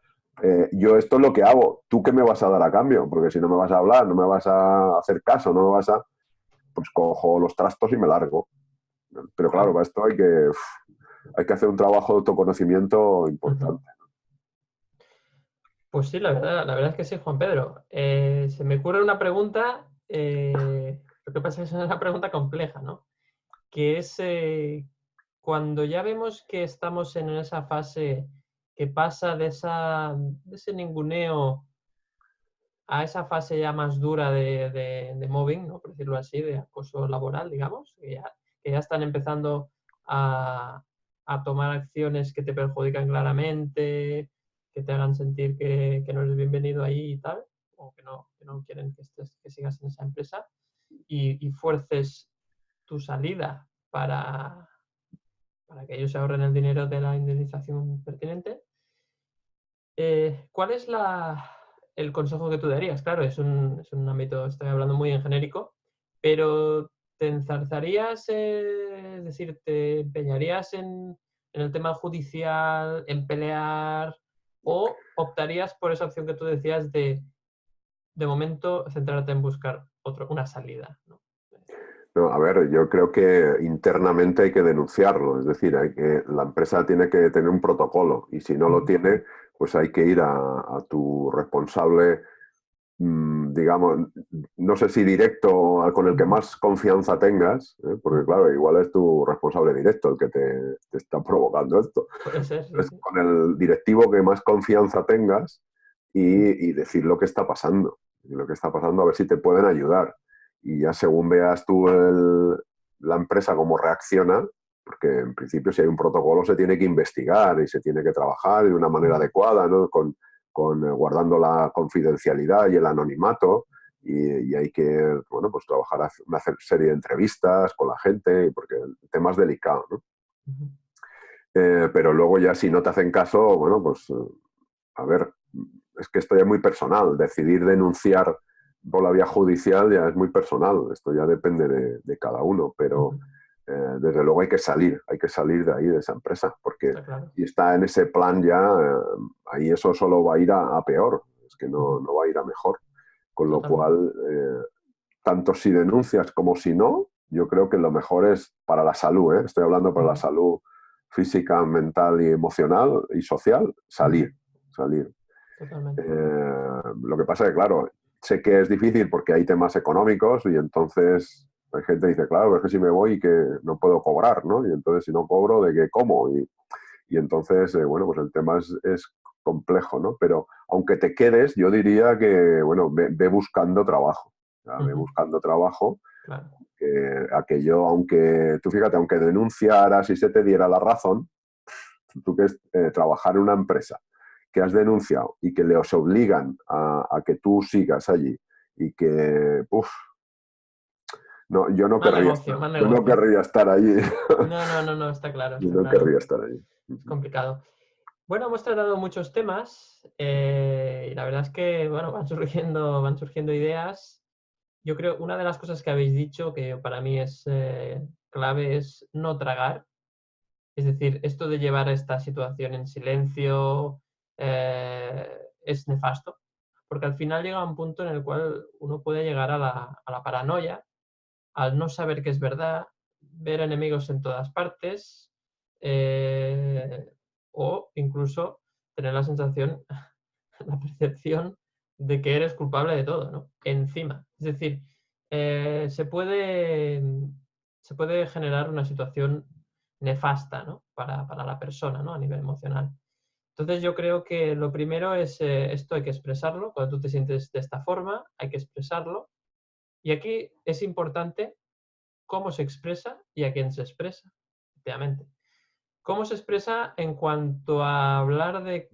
yo esto es lo que hago, ¿tú qué me vas a dar a cambio? Porque si no me vas a hablar, no me vas a hacer caso, no me vas a... Pues cojo los trastos y me largo. Pero claro, para esto hay que hacer un trabajo de autoconocimiento importante. Pues sí, la verdad es que sí, Juan Pedro. Se me ocurre una pregunta, lo que pasa es que es una pregunta compleja, ¿no? Que es cuando ya vemos que estamos en esa fase que pasa de ese ninguneo a esa fase ya más dura de mobbing, ¿no? Por decirlo así, de acoso laboral, digamos, que ya están empezando a tomar acciones que te perjudican claramente, que te hagan sentir que no eres bienvenido ahí y tal, o que no quieren que sigas en esa empresa, y fuerces tu salida para que ellos se ahorren el dinero de la indemnización pertinente. ¿Cuál es el consejo que tú darías? Claro, es un ámbito, estoy hablando muy en genérico, pero ¿te enzarzarías, es decir, te empeñarías en el tema judicial, en pelear, o optarías por esa opción que tú decías de momento, centrarte en buscar una salida, ¿no? No, a ver, yo creo que internamente hay que denunciarlo, es decir, la empresa tiene que tener un protocolo y si no lo tiene, pues hay que ir a tu responsable, digamos, no sé si directo con el que más confianza tengas, porque claro, igual es tu responsable directo el que te está provocando esto. Puede ser, sí, Entonces, sí. con el directivo que más confianza tengas y decir lo que está pasando, a ver si te pueden ayudar. Y ya según veas tú la empresa cómo reacciona, porque en principio si hay un protocolo se tiene que investigar y se tiene que trabajar de una manera adecuada, ¿no? Guardando la confidencialidad y el anonimato, y hay que, bueno, pues trabajar, una serie de entrevistas con la gente, porque el tema es delicado, ¿no? Pero luego ya si no te hacen caso, bueno, pues a ver, es que esto ya es muy personal. Decidir denunciar por la vía judicial ya es muy personal. Esto ya depende de cada uno, pero desde luego hay que salir de ahí, de esa empresa, porque Está claro. si está en ese plan ya, ahí eso solo va a ir a peor, es que no va a ir a mejor. Con lo Totalmente. cual, tanto si denuncias como si no, yo creo que lo mejor es para la salud, estoy hablando para la salud física, mental y emocional y social, salir. Totalmente. Lo que pasa es que, claro, sé que es difícil porque hay temas económicos y entonces Hay gente que dice, claro, es que si me voy que no puedo cobrar, ¿no? Y entonces si no cobro, ¿de qué como? Y entonces, bueno, pues el tema es complejo, ¿no? Pero aunque te quedes, yo diría que, bueno, ve buscando trabajo. Ve buscando trabajo. Claro. Aquello, aunque, tú fíjate, aunque denunciaras y se te diera la razón, tú que trabajar en una empresa que has denunciado y que les obligan a que tú sigas allí y que, no, yo no Mal querría negocio, estar, mal yo no negocio. querría estar allí. No, está claro, Yo está no claro. querría estar allí. Es complicado. Bueno, hemos tratado muchos temas y la verdad es que, bueno, van surgiendo ideas. Yo creo una de las cosas que habéis dicho que para mí es clave es no tragar. Es decir, esto de llevar esta situación en silencio es nefasto, porque al final llega un punto en el cual uno puede llegar a la paranoia, al no saber qué es verdad, ver enemigos en todas partes o incluso tener la sensación, la percepción de que eres culpable de todo, ¿no? Encima. Es decir, se puede generar una situación nefasta, ¿no? Para la persona, ¿no? A nivel emocional. Entonces yo creo que lo primero es esto hay que expresarlo. Cuando tú te sientes de esta forma, hay que expresarlo. Y aquí es importante cómo se expresa y a quién se expresa, efectivamente. ¿Cómo se expresa en cuanto a hablar de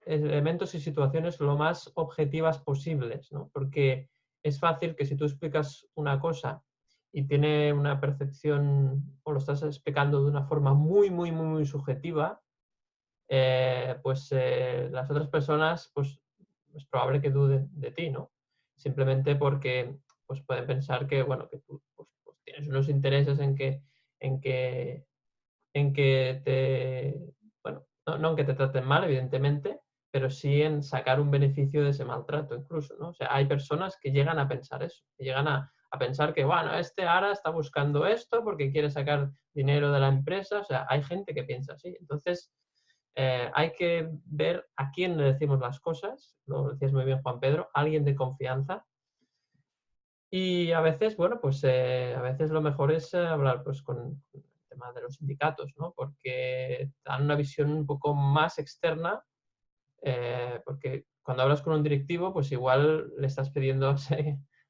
elementos y situaciones lo más objetivas posibles, ¿no? Porque es fácil que si tú explicas una cosa y tiene una percepción o lo estás explicando de una forma muy subjetiva, las otras personas, pues es probable que duden de ti, ¿no? Simplemente porque pues, pueden pensar que, bueno, que tú pues tienes unos intereses en que, en que te, bueno, no en que te traten mal, evidentemente, pero sí en sacar un beneficio de ese maltrato incluso, ¿no? O sea, hay personas que llegan a pensar eso, que llegan a pensar que, bueno, este ahora está buscando esto porque quiere sacar dinero de la empresa, o sea, hay gente que piensa así. Entonces, hay que ver a quién le decimos las cosas, lo decías muy bien Juan Pedro, alguien de confianza. Y a veces, bueno, pues a veces lo mejor es hablar pues con el tema de los sindicatos, ¿no? Porque dan una visión un poco más externa, porque cuando hablas con un directivo, pues igual le estás pidiendo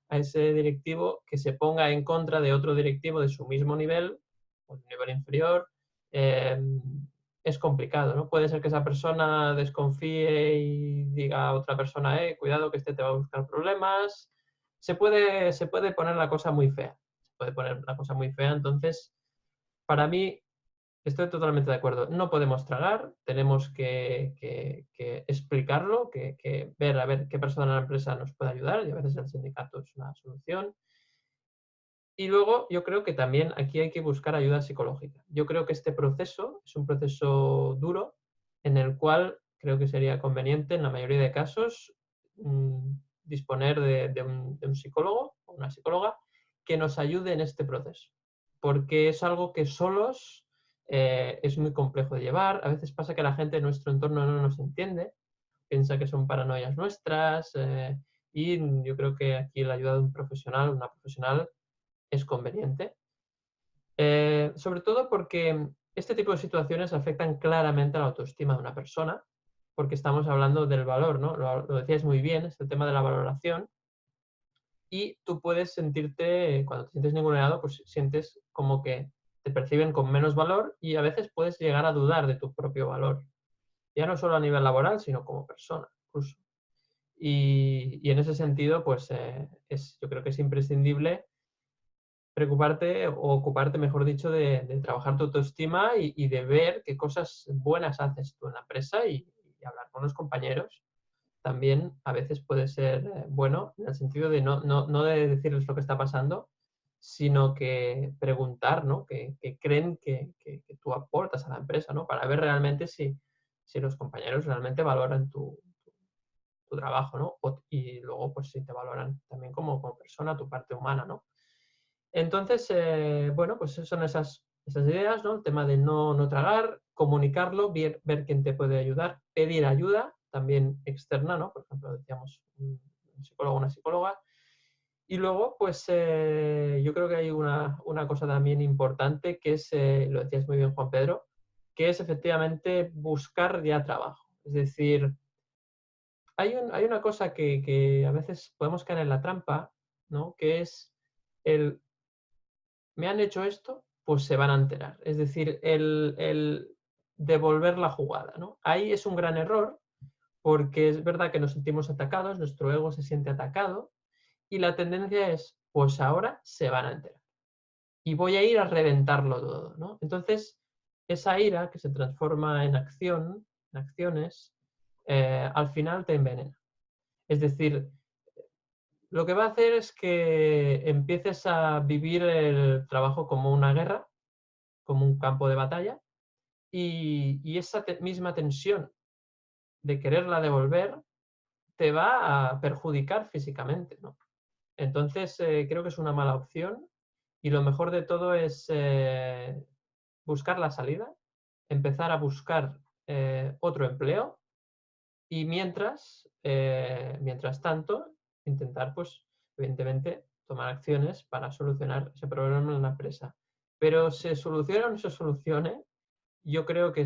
a ese directivo que se ponga en contra de otro directivo de su mismo nivel, o de un nivel inferior. Eh, es complicado, ¿no? Puede ser que esa persona desconfíe y diga a otra persona, cuidado que este te va a buscar problemas. Se puede poner la cosa muy fea. Se puede poner la cosa muy fea. Entonces, para mí, estoy totalmente de acuerdo. No podemos tragar, tenemos que explicarlo, que ver a ver qué persona en la empresa nos puede ayudar y a veces el sindicato es una solución. Y luego yo creo que también aquí hay que buscar ayuda psicológica. Yo creo que este proceso es un proceso duro en el cual creo que sería conveniente en la mayoría de casos disponer de un psicólogo o una psicóloga que nos ayude en este proceso. Porque es algo que solos es muy complejo de llevar. A veces pasa que la gente de nuestro entorno no nos entiende, piensa que son paranoias nuestras y yo creo que aquí la ayuda de un profesional, una profesional, es conveniente. Sobre todo porque este tipo de situaciones afectan claramente a la autoestima de una persona, porque estamos hablando del valor, ¿no? Lo decías muy bien, este tema de la valoración. Y tú puedes sentirte, cuando te sientes ninguneado, pues sientes como que te perciben con menos valor y a veces puedes llegar a dudar de tu propio valor. Ya no solo a nivel laboral, sino como persona, incluso. Y en ese sentido, pues yo creo que es imprescindible preocuparte o ocuparte, mejor dicho, de trabajar tu autoestima y de ver qué cosas buenas haces tú en la empresa y hablar con los compañeros. También a veces puede ser bueno en el sentido de no de decirles lo que está pasando, sino que preguntar, ¿no? Que creen que tú aportas a la empresa, ¿no? Para ver realmente si los compañeros realmente valoran tu trabajo, ¿no? Y luego, pues si te valoran también como persona, tu parte humana, ¿no? Entonces, bueno, pues son esas ideas, ¿no? El tema de no tragar, comunicarlo, ver quién te puede ayudar, pedir ayuda, también externa, ¿no? Por ejemplo, decíamos un psicólogo o una psicóloga. Y luego, pues yo creo que hay una cosa también importante que es, lo decías muy bien Juan Pedro, que es efectivamente buscar ya trabajo. Es decir, hay una cosa que a veces podemos caer en la trampa, ¿no? Que es me han hecho esto, pues se van a enterar. Es decir, el devolver la jugada, ¿no? Ahí es un gran error porque es verdad que nos sentimos atacados, nuestro ego se siente atacado y la tendencia es, pues ahora se van a enterar y voy a ir a reventarlo todo, ¿no? Entonces, esa ira que se transforma en acción, en acciones, al final te envenena. Es decir, lo que va a hacer es que empieces a vivir el trabajo como una guerra, como un campo de batalla, y esa misma tensión de quererla devolver te va a perjudicar físicamente, ¿no? Entonces, creo que es una mala opción y lo mejor de todo es buscar la salida, empezar a buscar otro empleo y mientras tanto, intentar, pues, evidentemente, tomar acciones para solucionar ese problema en la empresa. Pero se solucione o no se solucione, yo creo que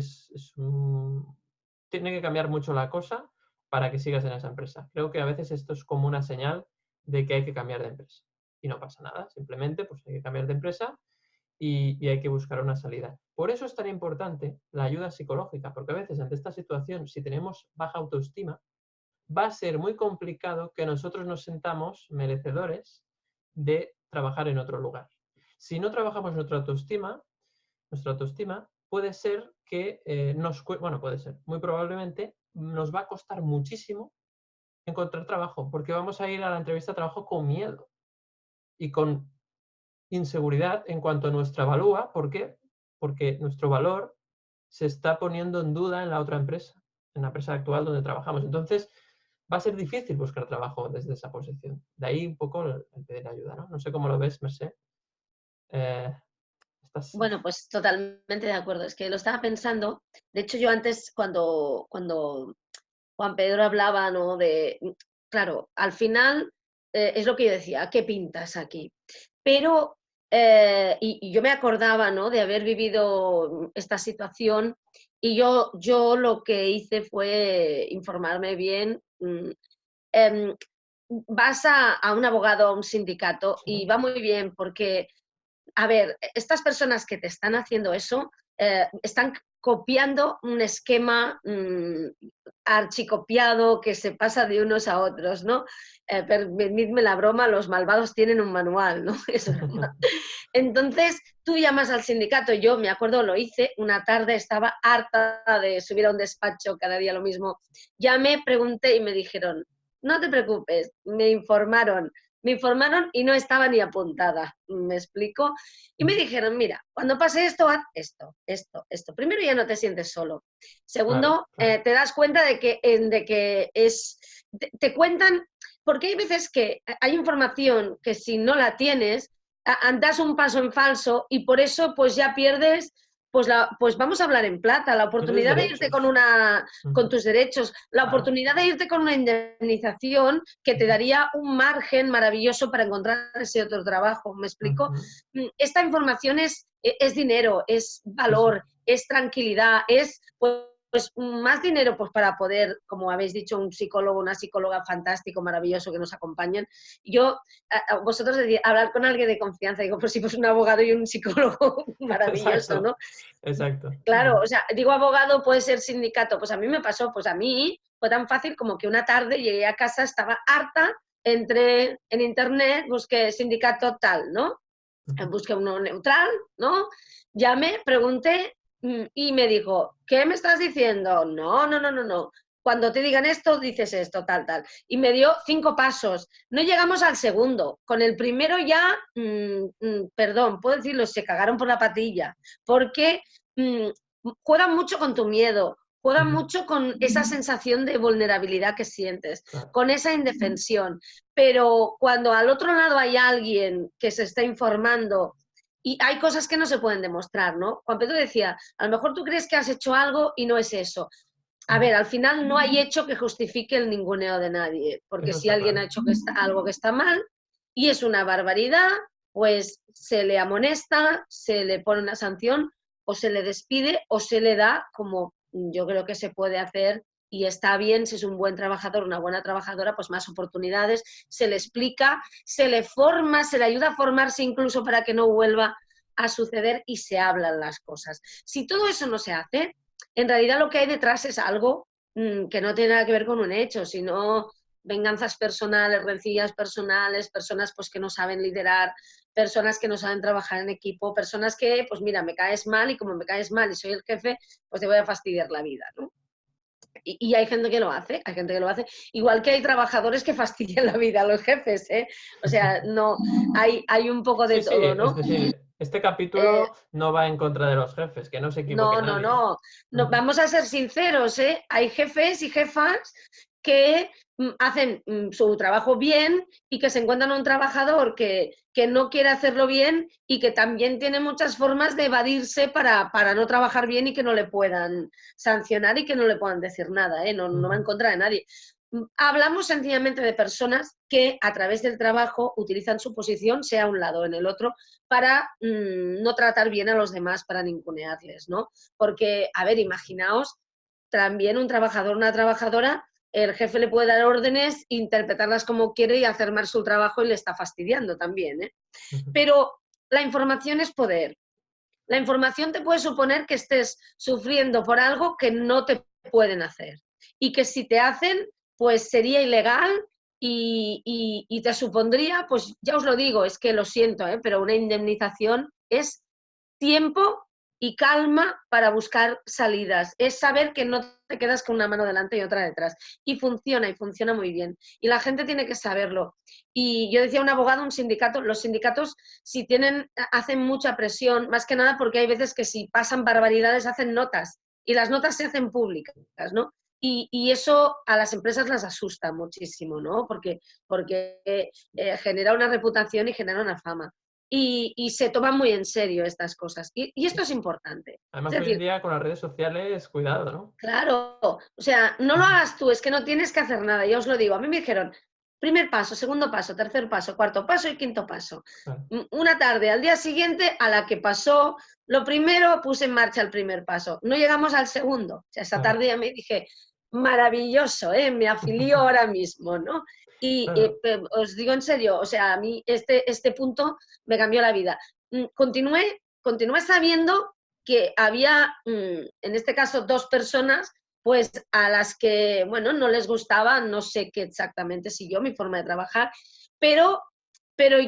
tiene que cambiar mucho la cosa para que sigas en esa empresa. Creo que a veces esto es como una señal de que hay que cambiar de empresa. Y no pasa nada, simplemente pues hay que cambiar de empresa y hay que buscar una salida. Por eso es tan importante la ayuda psicológica, porque a veces ante esta situación, si tenemos baja autoestima, va a ser muy complicado que nosotros nos sentamos merecedores de trabajar en otro lugar. Si no trabajamos nuestra autoestima puede ser que puede ser, muy probablemente nos va a costar muchísimo encontrar trabajo, porque vamos a ir a la entrevista de trabajo con miedo y con inseguridad en cuanto a nuestra valúa. ¿Por qué? Porque nuestro valor se está poniendo en duda en la otra empresa, en la empresa actual donde trabajamos. Entonces, va a ser difícil buscar trabajo desde esa posición. De ahí un poco el pedir ayuda, ¿no? No sé cómo lo ves, Mercé. Bueno, pues totalmente de acuerdo. Es que lo estaba pensando. De hecho, yo antes, cuando Juan Pedro hablaba, ¿no? Claro, al final es lo que yo decía, ¿qué pintas aquí? Pero, y yo me acordaba, ¿no? De haber vivido esta situación y yo lo que hice fue informarme bien. Vas a un abogado, a un sindicato y va muy bien porque a ver, estas personas que te están haciendo eso están copiando un esquema archicopiado que se pasa de unos a otros, ¿no? Permitidme la broma, los malvados tienen un manual, ¿no? Es broma. Entonces, tú llamas al sindicato, yo me acuerdo, lo hice, una tarde estaba harta de subir a un despacho cada día lo mismo. Llamé, pregunté y me dijeron, no te preocupes, me informaron y no estaba ni apuntada, ¿me explico? Y me dijeron, mira, cuando pase esto, haz esto, esto, esto. Primero ya no te sientes solo. Segundo, claro. te das cuenta de que te cuentan, porque hay veces que hay información que si no la tienes, das un paso en falso y por eso pues ya pierdes, pues vamos a hablar en plata, la oportunidad de irte con tus derechos, la oportunidad de irte con una indemnización que te daría un margen maravilloso para encontrar ese otro trabajo, ¿me explico? Esta información es dinero, es valor, es tranquilidad, es pues más dinero pues para poder, como habéis dicho, un psicólogo, una psicóloga fantástico, maravilloso que nos acompañen. Yo, vosotros decís, hablar con alguien de confianza, digo, pues sí, pues un abogado y un psicólogo maravilloso, Exacto. ¿no? Exacto. Claro, o sea, digo abogado, puede ser sindicato, pues a mí me pasó, pues a mí fue tan fácil como que una tarde llegué a casa, estaba harta, entré en internet, busqué sindicato tal, ¿no? Busqué uno neutral, ¿no? Llamé, pregunté y me dijo, ¿qué me estás diciendo? No. Cuando te digan esto, dices esto, tal, tal. Y me dio 5 pasos. No llegamos al segundo. Con el primero ya, perdón, puedo decirlo, se cagaron por la patilla. Porque juegan mucho con tu miedo, juegan mucho con esa sensación de vulnerabilidad que sientes, con esa indefensión. Pero cuando al otro lado hay alguien que se está informando y hay cosas que no se pueden demostrar, ¿no? Juan Pedro decía, a lo mejor tú crees que has hecho algo y no es eso. A ver, al final no hay hecho que justifique el ninguneo de nadie, porque Eso si está alguien claro. ha hecho algo que está mal, y es una barbaridad, pues se le amonesta, se le pone una sanción o se le despide o se le da, como yo creo que se puede hacer y está bien, si es un buen trabajador, una buena trabajadora, pues más oportunidades, se le explica, se le forma, se le ayuda a formarse incluso para que no vuelva a suceder y se hablan las cosas. Si todo eso no se hace, en realidad lo que hay detrás es algo que no tiene nada que ver con un hecho, sino venganzas personales, rencillas personales, personas pues que no saben liderar, personas que no saben trabajar en equipo, personas que, pues mira, me caes mal y como me caes mal y soy el jefe, pues te voy a fastidiar la vida, ¿no? Y hay gente que lo hace, hay gente que lo hace, igual que hay trabajadores que fastidian la vida a los jefes, ¿eh? O sea, no, hay un poco de Sí, sí, todo, es ¿no? decir, este Eh, capítulo no va en contra de los jefes, que no se equivoque no, no, nadie. no, vamos a ser sinceros, ¿eh? Hay jefes y jefas que hacen su trabajo bien y que se encuentran un trabajador que no quiere hacerlo bien y que también tiene muchas formas de evadirse para no trabajar bien y que no le puedan sancionar y que no le puedan decir nada, ¿eh? No va en contra de nadie. Hablamos sencillamente de personas que a través del trabajo utilizan su posición, sea un lado o en el otro, para no tratar bien a los demás, para ningunearles, ¿no? Porque, a ver, imaginaos, también un trabajador, una trabajadora, el jefe le puede dar órdenes, interpretarlas como quiere y hacer mal su trabajo y le está fastidiando también, ¿eh? Pero la información es poder. La información te puede suponer que estés sufriendo por algo que no te pueden hacer y que si te hacen, pues sería ilegal y te supondría, pues ya os lo digo, es que lo siento, pero una indemnización es tiempo y calma para buscar salidas. Es saber que no te quedas con una mano delante y otra detrás. Y funciona muy bien. Y la gente tiene que saberlo. Y yo decía un abogado, un sindicato, los sindicatos si hacen mucha presión, más que nada porque hay veces que si pasan barbaridades hacen notas y las notas se hacen públicas, ¿no? Y eso a las empresas las asusta muchísimo, ¿no? Porque genera una reputación y genera una fama. Y se toman muy en serio estas cosas. Y esto es importante. Además, Es hoy en decir, día con las redes sociales, cuidado, ¿no? claro, o sea, no lo hagas tú, es que no tienes que hacer nada, ya os lo digo. A mí me dijeron, primer paso, segundo paso, tercer paso, cuarto paso y quinto paso. Claro. Una tarde, al día siguiente, a la que pasó lo primero, puse en marcha el primer paso. No llegamos al segundo. O sea, esa Claro. tarde ya me dije, maravilloso, me afilio ahora mismo, ¿no? Y Claro. os digo en serio, o sea, a mí este punto me cambió la vida. Continué sabiendo que había, en este caso, dos personas, pues a las que, bueno, no les gustaba, no sé qué exactamente, si yo, mi forma de trabajar, pero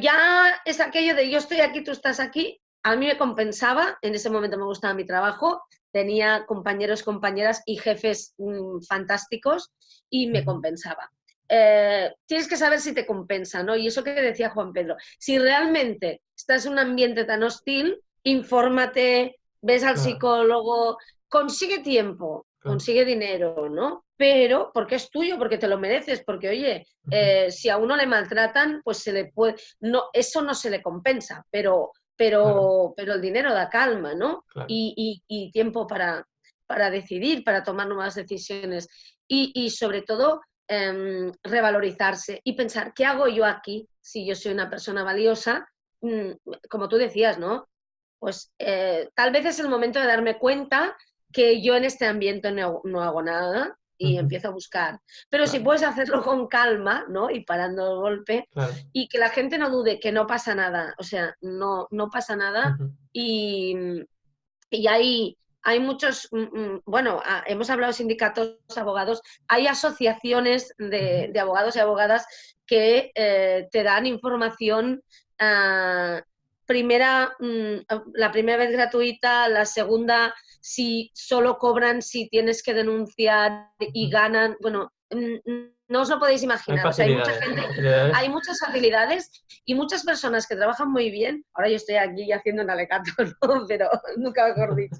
ya es aquello de yo estoy aquí, tú estás aquí, a mí me compensaba, en ese momento me gustaba mi trabajo, tenía compañeros, compañeras y jefes fantásticos y me compensaba. Tienes que saber si te compensa, ¿no? Y eso que decía Juan Pedro, si realmente estás en un ambiente tan hostil, infórmate, ves al Claro. psicólogo, consigue tiempo, Claro. consigue dinero, ¿no? Pero porque es tuyo, porque te lo mereces, porque oye, si a uno le maltratan, pues se le puede, no, eso no se le compensa, pero Claro. el dinero da calma, ¿no? Claro. Y tiempo para decidir, para tomar nuevas decisiones y sobre todo revalorizarse y pensar, ¿qué hago yo aquí si yo soy una persona valiosa? Como tú decías, ¿no? Pues tal vez es el momento de darme cuenta que yo en este ambiente no hago nada y empiezo a buscar. Pero si Claro. puedes hacerlo con calma, ¿no? Y parando el golpe Claro. y que la gente no dude que no pasa nada, o sea, no pasa nada y, y hay muchos, bueno, hemos hablado de sindicatos, abogados, hay asociaciones de abogados y abogadas que te dan información la primera vez gratuita, la segunda si solo cobran, si tienes que denunciar y ganan, bueno, no os lo podéis Hay imaginar, o sea, hay mucha facilidades, gente, hay facilidades. hay muchas facilidades y muchas personas que trabajan muy bien, ahora yo estoy aquí haciendo un alegato, ¿no? Pero nunca mejor dicho,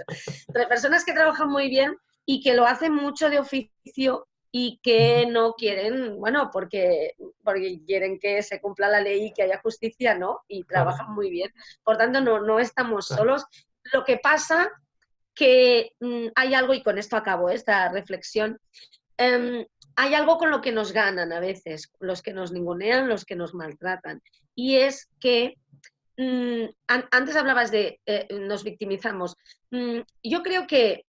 pero personas que trabajan muy bien y que lo hacen mucho de oficio y que no quieren, bueno, porque quieren que se cumpla la ley y que haya justicia, ¿no? Y Claro. trabajan muy bien. Por tanto, no estamos Claro. solos. Lo que pasa que hay algo, y con esto acabo esta reflexión, hay algo con lo que nos ganan a veces, los que nos ningunean, los que nos maltratan. y es que antes hablabas de nos victimizamos. Yo creo que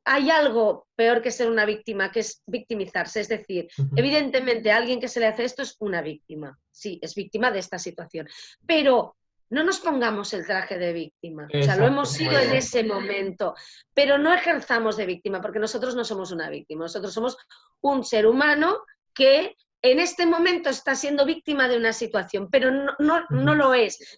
hay algo peor que ser una víctima, que es victimizarse. Es decir, evidentemente a alguien que se le hace esto es una víctima. Sí, es víctima de esta situación. Pero no nos pongamos el traje de víctima. O sea, lo Exacto, hemos sido en ese momento, pero no ejerzamos de víctima, porque nosotros no somos una víctima. Nosotros somos un ser humano que en este momento está siendo víctima de una situación, pero no lo es.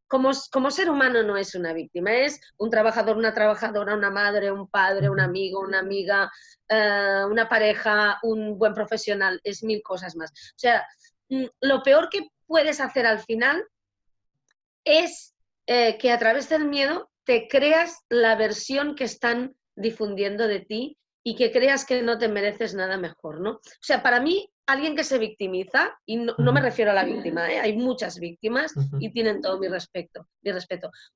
Como ser humano no es una víctima, es un trabajador, una trabajadora, una madre, un padre, un amigo, una amiga, una pareja, un buen profesional, es mil cosas más. O sea, lo peor que puedes hacer al final es que a través del miedo te creas la versión que están difundiendo de ti y que creas que no te mereces nada mejor, ¿no? O sea, para mí, alguien que se victimiza, y no me refiero a la víctima, hay muchas víctimas y tienen todo mi respeto.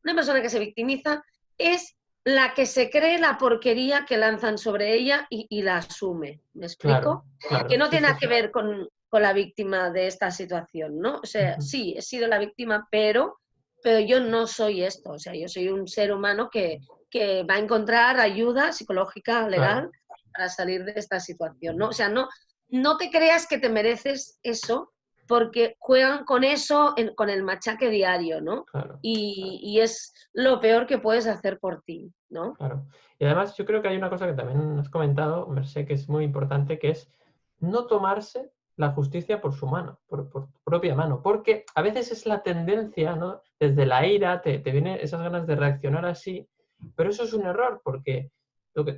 Una persona que se victimiza es la que se cree la porquería que lanzan sobre ella y la asume. ¿Me explico? Claro, Que no sí, tiene sí, nada que ver con la víctima de esta situación, ¿no? O sea, sí, he sido la víctima, pero yo no soy esto. O sea, yo soy un ser humano que va a encontrar ayuda psicológica, legal, para salir de esta situación, ¿no? O sea, no te creas que te mereces eso, porque juegan con eso, con el machaque diario, ¿no? Claro. Y es lo peor que puedes hacer por ti, ¿no? Claro. Y además yo creo que hay una cosa que también has comentado, Mercé, que es muy importante, que es no tomarse la justicia por su mano, por tu propia mano, porque a veces es la tendencia, ¿no? Desde la ira te vienen esas ganas de reaccionar así, pero eso es un error, porque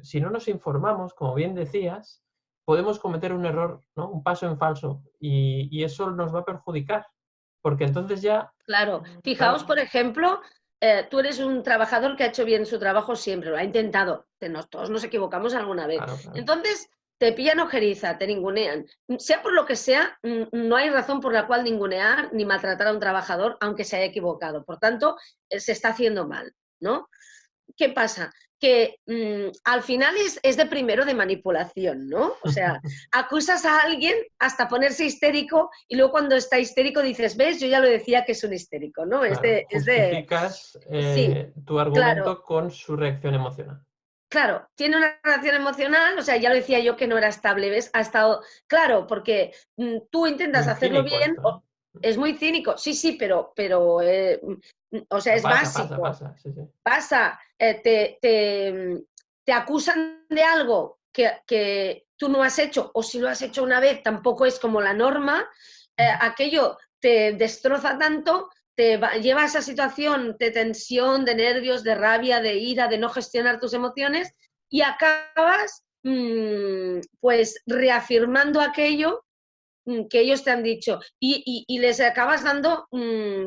si no nos informamos, como bien decías, podemos cometer un error, ¿no? Un paso en falso, y eso nos va a perjudicar, porque entonces ya... Claro. Fijaos, por ejemplo, tú eres un trabajador que ha hecho bien su trabajo siempre, lo ha intentado. Todos nos equivocamos alguna vez. Claro. Entonces, te pillan ojeriza, te ningunean. Sea por lo que sea, no hay razón por la cual ningunear ni maltratar a un trabajador, aunque se haya equivocado. Por tanto, se está haciendo mal, ¿no? ¿Qué pasa? Que al final es de primero de manipulación, ¿no? O sea, acusas a alguien hasta ponerse histérico y luego cuando está histérico dices, ¿ves? Yo ya lo decía que es un histérico, ¿no? Claro, justificas Sí, tu claro, argumento con su reacción emocional. claro, tiene una reacción emocional, o sea, ya lo decía yo que no era estable, ¿ves? Ha estado, claro, porque tú intentas Muy hacerlo cínico bien, esto, ¿eh? es muy cínico, sí, pero o sea, Pero es básico. pasa, sí. Pasa, te acusan de algo que tú no has hecho, o si lo has hecho una vez tampoco es como la norma, aquello te destroza tanto, lleva a esa situación de tensión, de nervios, de rabia, de ira, de no gestionar tus emociones y acabas pues reafirmando aquello que ellos te han dicho y les acabas dando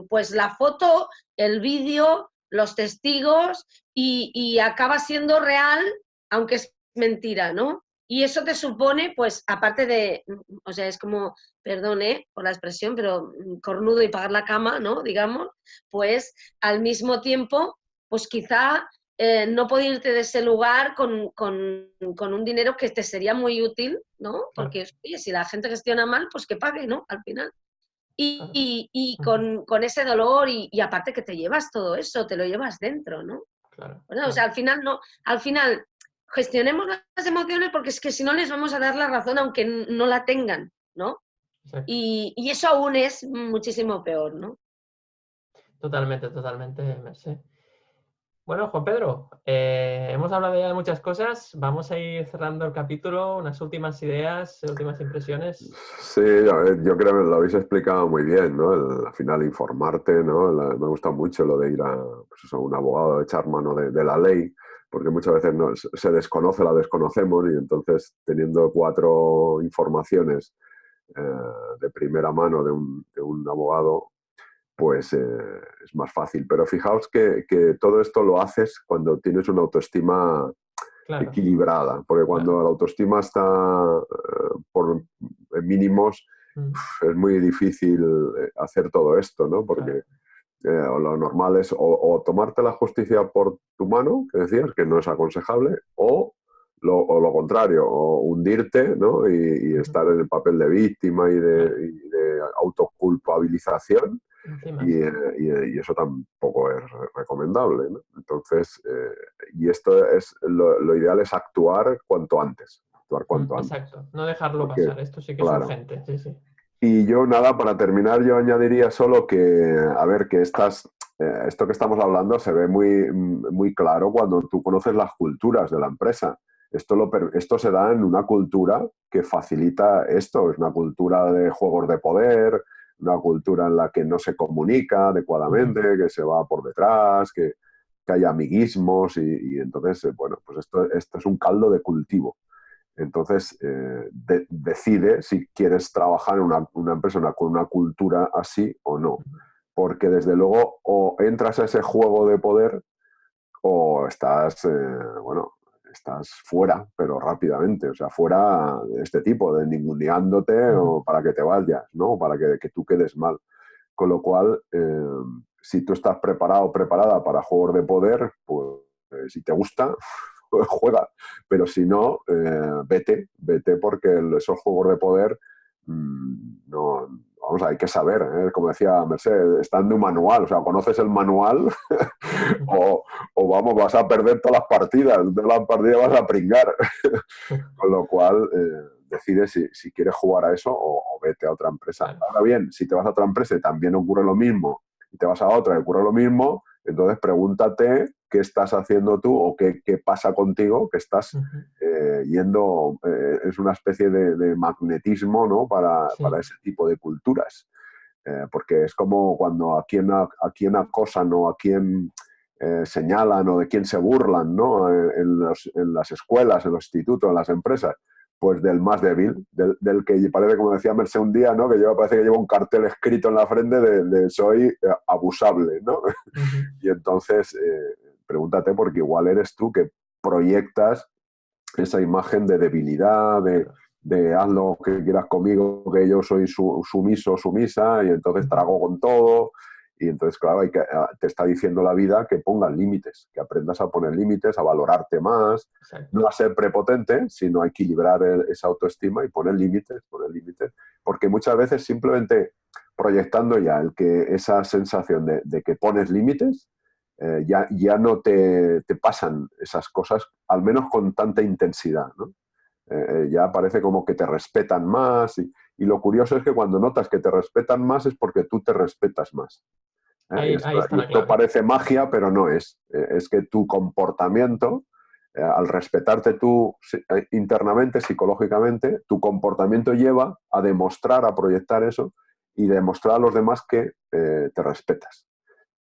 pues la foto, el vídeo, los testigos y acaba siendo real, aunque es mentira, ¿no? Y eso te supone, pues, aparte de, o sea, es como, perdone por la expresión, pero cornudo y pagar la cama, ¿no? Digamos, pues al mismo tiempo, pues quizá no poder irte de ese lugar con un dinero que te sería muy útil, ¿no? Porque, oye, si la gente gestiona mal, pues que pague, ¿no? Al final. Y con ese dolor y aparte que te llevas todo eso, te lo llevas dentro, ¿no? Bueno, o sea, al final gestionemos las emociones porque es que si no les vamos a dar la razón aunque no la tengan, ¿no? Y eso aún es muchísimo peor, ¿no? Totalmente, Mercé. Bueno, Juan Pedro, hemos hablado ya de muchas cosas. Vamos a ir cerrando el capítulo, unas últimas ideas, últimas impresiones. Sí, yo creo que lo habéis explicado muy bien, ¿no? Al final informarte, ¿no? Me gusta mucho lo de ir a, pues eso, un abogado, echar mano de la ley, porque muchas veces se desconoce, la desconocemos y entonces teniendo 4 informaciones de primera mano de un abogado, pues es más fácil. Pero fijaos que todo esto lo haces cuando tienes una autoestima equilibrada, porque cuando la autoestima está por mínimos, es muy difícil hacer todo esto, ¿no? Porque lo normal es o tomarte la justicia por tu mano, que decías, que no es aconsejable, o o lo contrario, o hundirte, ¿no? Y estar en el papel de víctima y de autoculpabilización. Encima, Y, y eso tampoco es recomendable, ¿no? Entonces, y esto es lo ideal es actuar cuanto antes. Actuar cuanto antes. exacto, no dejarlo Porque, pasar. Esto sí que es claro. urgente. Sí, sí. Y yo nada, para terminar, yo añadiría solo que, a ver, que esto que estamos hablando se ve muy claro cuando tú conoces las culturas de la empresa. Esto se da en una cultura que facilita esto, es una cultura de juegos de poder, una cultura en la que no se comunica adecuadamente, que se va por detrás, que hay amiguismos y entonces, bueno, pues esto es un caldo de cultivo. Entonces, decide si quieres trabajar en una empresa con una cultura así o no. Porque desde luego o entras a ese juego de poder o estás, bueno, estás fuera, pero rápidamente. O sea, fuera de este tipo, de ninguneándote o para que te vayas, ¿no? Para que tú quedes mal. Con lo cual, si tú estás preparado o preparada para juegos de poder, pues si te gusta, juega. Pero si no, vete porque esos juegos de poder no, vamos, hay que saber, ¿eh? Como decía Merced, están de un manual, o sea, conoces el manual o vamos, vas a perder todas las partidas, de las partidas vas a pringar. Con lo cual, decide si quieres jugar a eso o vete a otra empresa. Claro. Ahora bien, si te vas a otra empresa y también ocurre lo mismo, y te vas a otra y ocurre lo mismo, entonces pregúntate qué estás haciendo tú o qué pasa contigo, que estás yendo, es una especie de magnetismo, ¿no? para ese tipo de culturas. Porque es como cuando a quien acosan o a quien señalan o de quién se burlan, ¿no? En las escuelas, en los institutos, en las empresas, pues del más débil, del que parece, como decía Merced un día, ¿no? Que parece que lleva un cartel escrito en la frente de soy abusable, ¿no? Y entonces pregúntate, porque igual eres tú que proyectas esa imagen de debilidad, de haz lo que quieras conmigo, que yo soy sumiso, sumisa, y entonces trago con todo. Y entonces, claro, te está diciendo la vida que pongas límites, que aprendas a poner límites, a valorarte más, no a ser prepotente, sino a equilibrar esa autoestima y poner límites, porque muchas veces simplemente proyectando ya esa sensación de que pones límites, ya no te pasan esas cosas, al menos con tanta intensidad, ¿no? Ya parece como que te respetan más y lo curioso es que cuando notas que te respetan más es porque tú te respetas más. Ahí está la Esto clave. parece magia, pero no es. Es que tu comportamiento, al respetarte tú internamente, psicológicamente, tu comportamiento lleva a demostrar, a proyectar eso y demostrar a los demás que te respetas.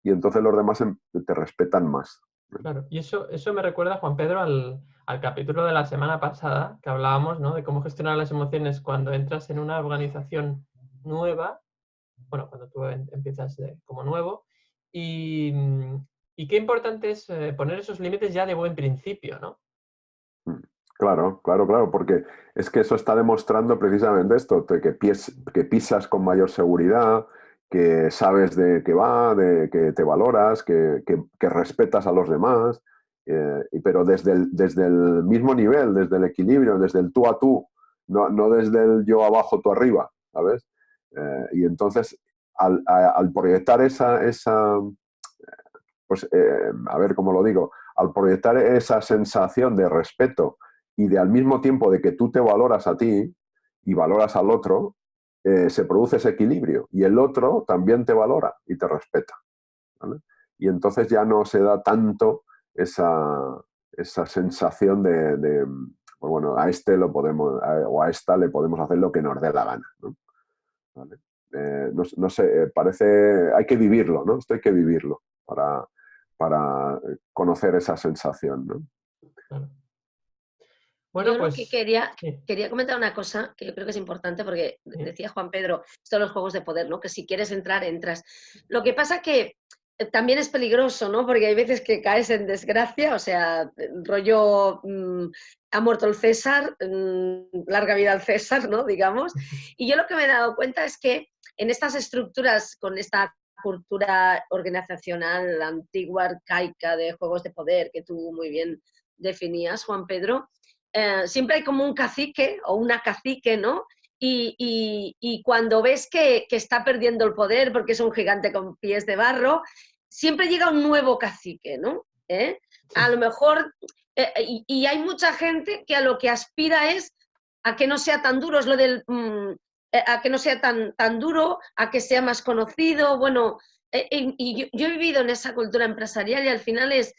Y entonces los demás te respetan más. Claro, y eso me recuerda, Juan Pedro, al capítulo de la semana pasada que hablábamos, ¿no? De cómo gestionar las emociones cuando entras en una organización nueva, bueno, cuando tú empiezas como nuevo, y qué importante es poner esos límites ya de buen principio, ¿no? Claro, porque es que eso está demostrando precisamente esto, que pisas con mayor seguridad, que sabes de qué va, de que te valoras, que respetas a los demás, pero desde el mismo nivel, desde el equilibrio, desde el tú a tú, no desde el yo abajo, tú arriba, ¿sabes? Y entonces, al proyectar pues, a ver cómo lo digo, al proyectar esa sensación de respeto y de al mismo tiempo de que tú te valoras a ti y valoras al otro, se produce ese equilibrio y el otro también te valora y te respeta, ¿vale? Y entonces ya no se da tanto esa sensación pues bueno, a este lo podemos, o a esta le podemos hacer lo que nos dé la gana, ¿no? ¿Vale? No sé, parece, hay que vivirlo, ¿no? Esto hay que vivirlo para conocer esa sensación, ¿no? Claro. Bueno, Yo lo que pues quería comentar una cosa que yo creo que es importante porque decía Juan Pedro, esto de los juegos de poder, ¿no? Que si quieres entrar, entras. Lo que pasa que también es peligroso, ¿no? Porque hay veces que caes en desgracia, o sea, rollo ha muerto el César, larga vida al César, ¿no? Digamos. Y yo lo que me he dado cuenta es que en estas estructuras, con esta cultura organizacional antigua, arcaica de juegos de poder que tú muy bien definías, Juan Pedro, siempre hay como un cacique o una cacique, ¿no? Y cuando ves que está perdiendo el poder porque es un gigante con pies de barro, siempre llega un nuevo cacique, ¿no? A lo mejor, y hay mucha gente que a lo que aspira es a que no sea tan duro, es lo del, a que no sea tan duro, a que sea más conocido, bueno, y yo he vivido en esa cultura empresarial y al final es,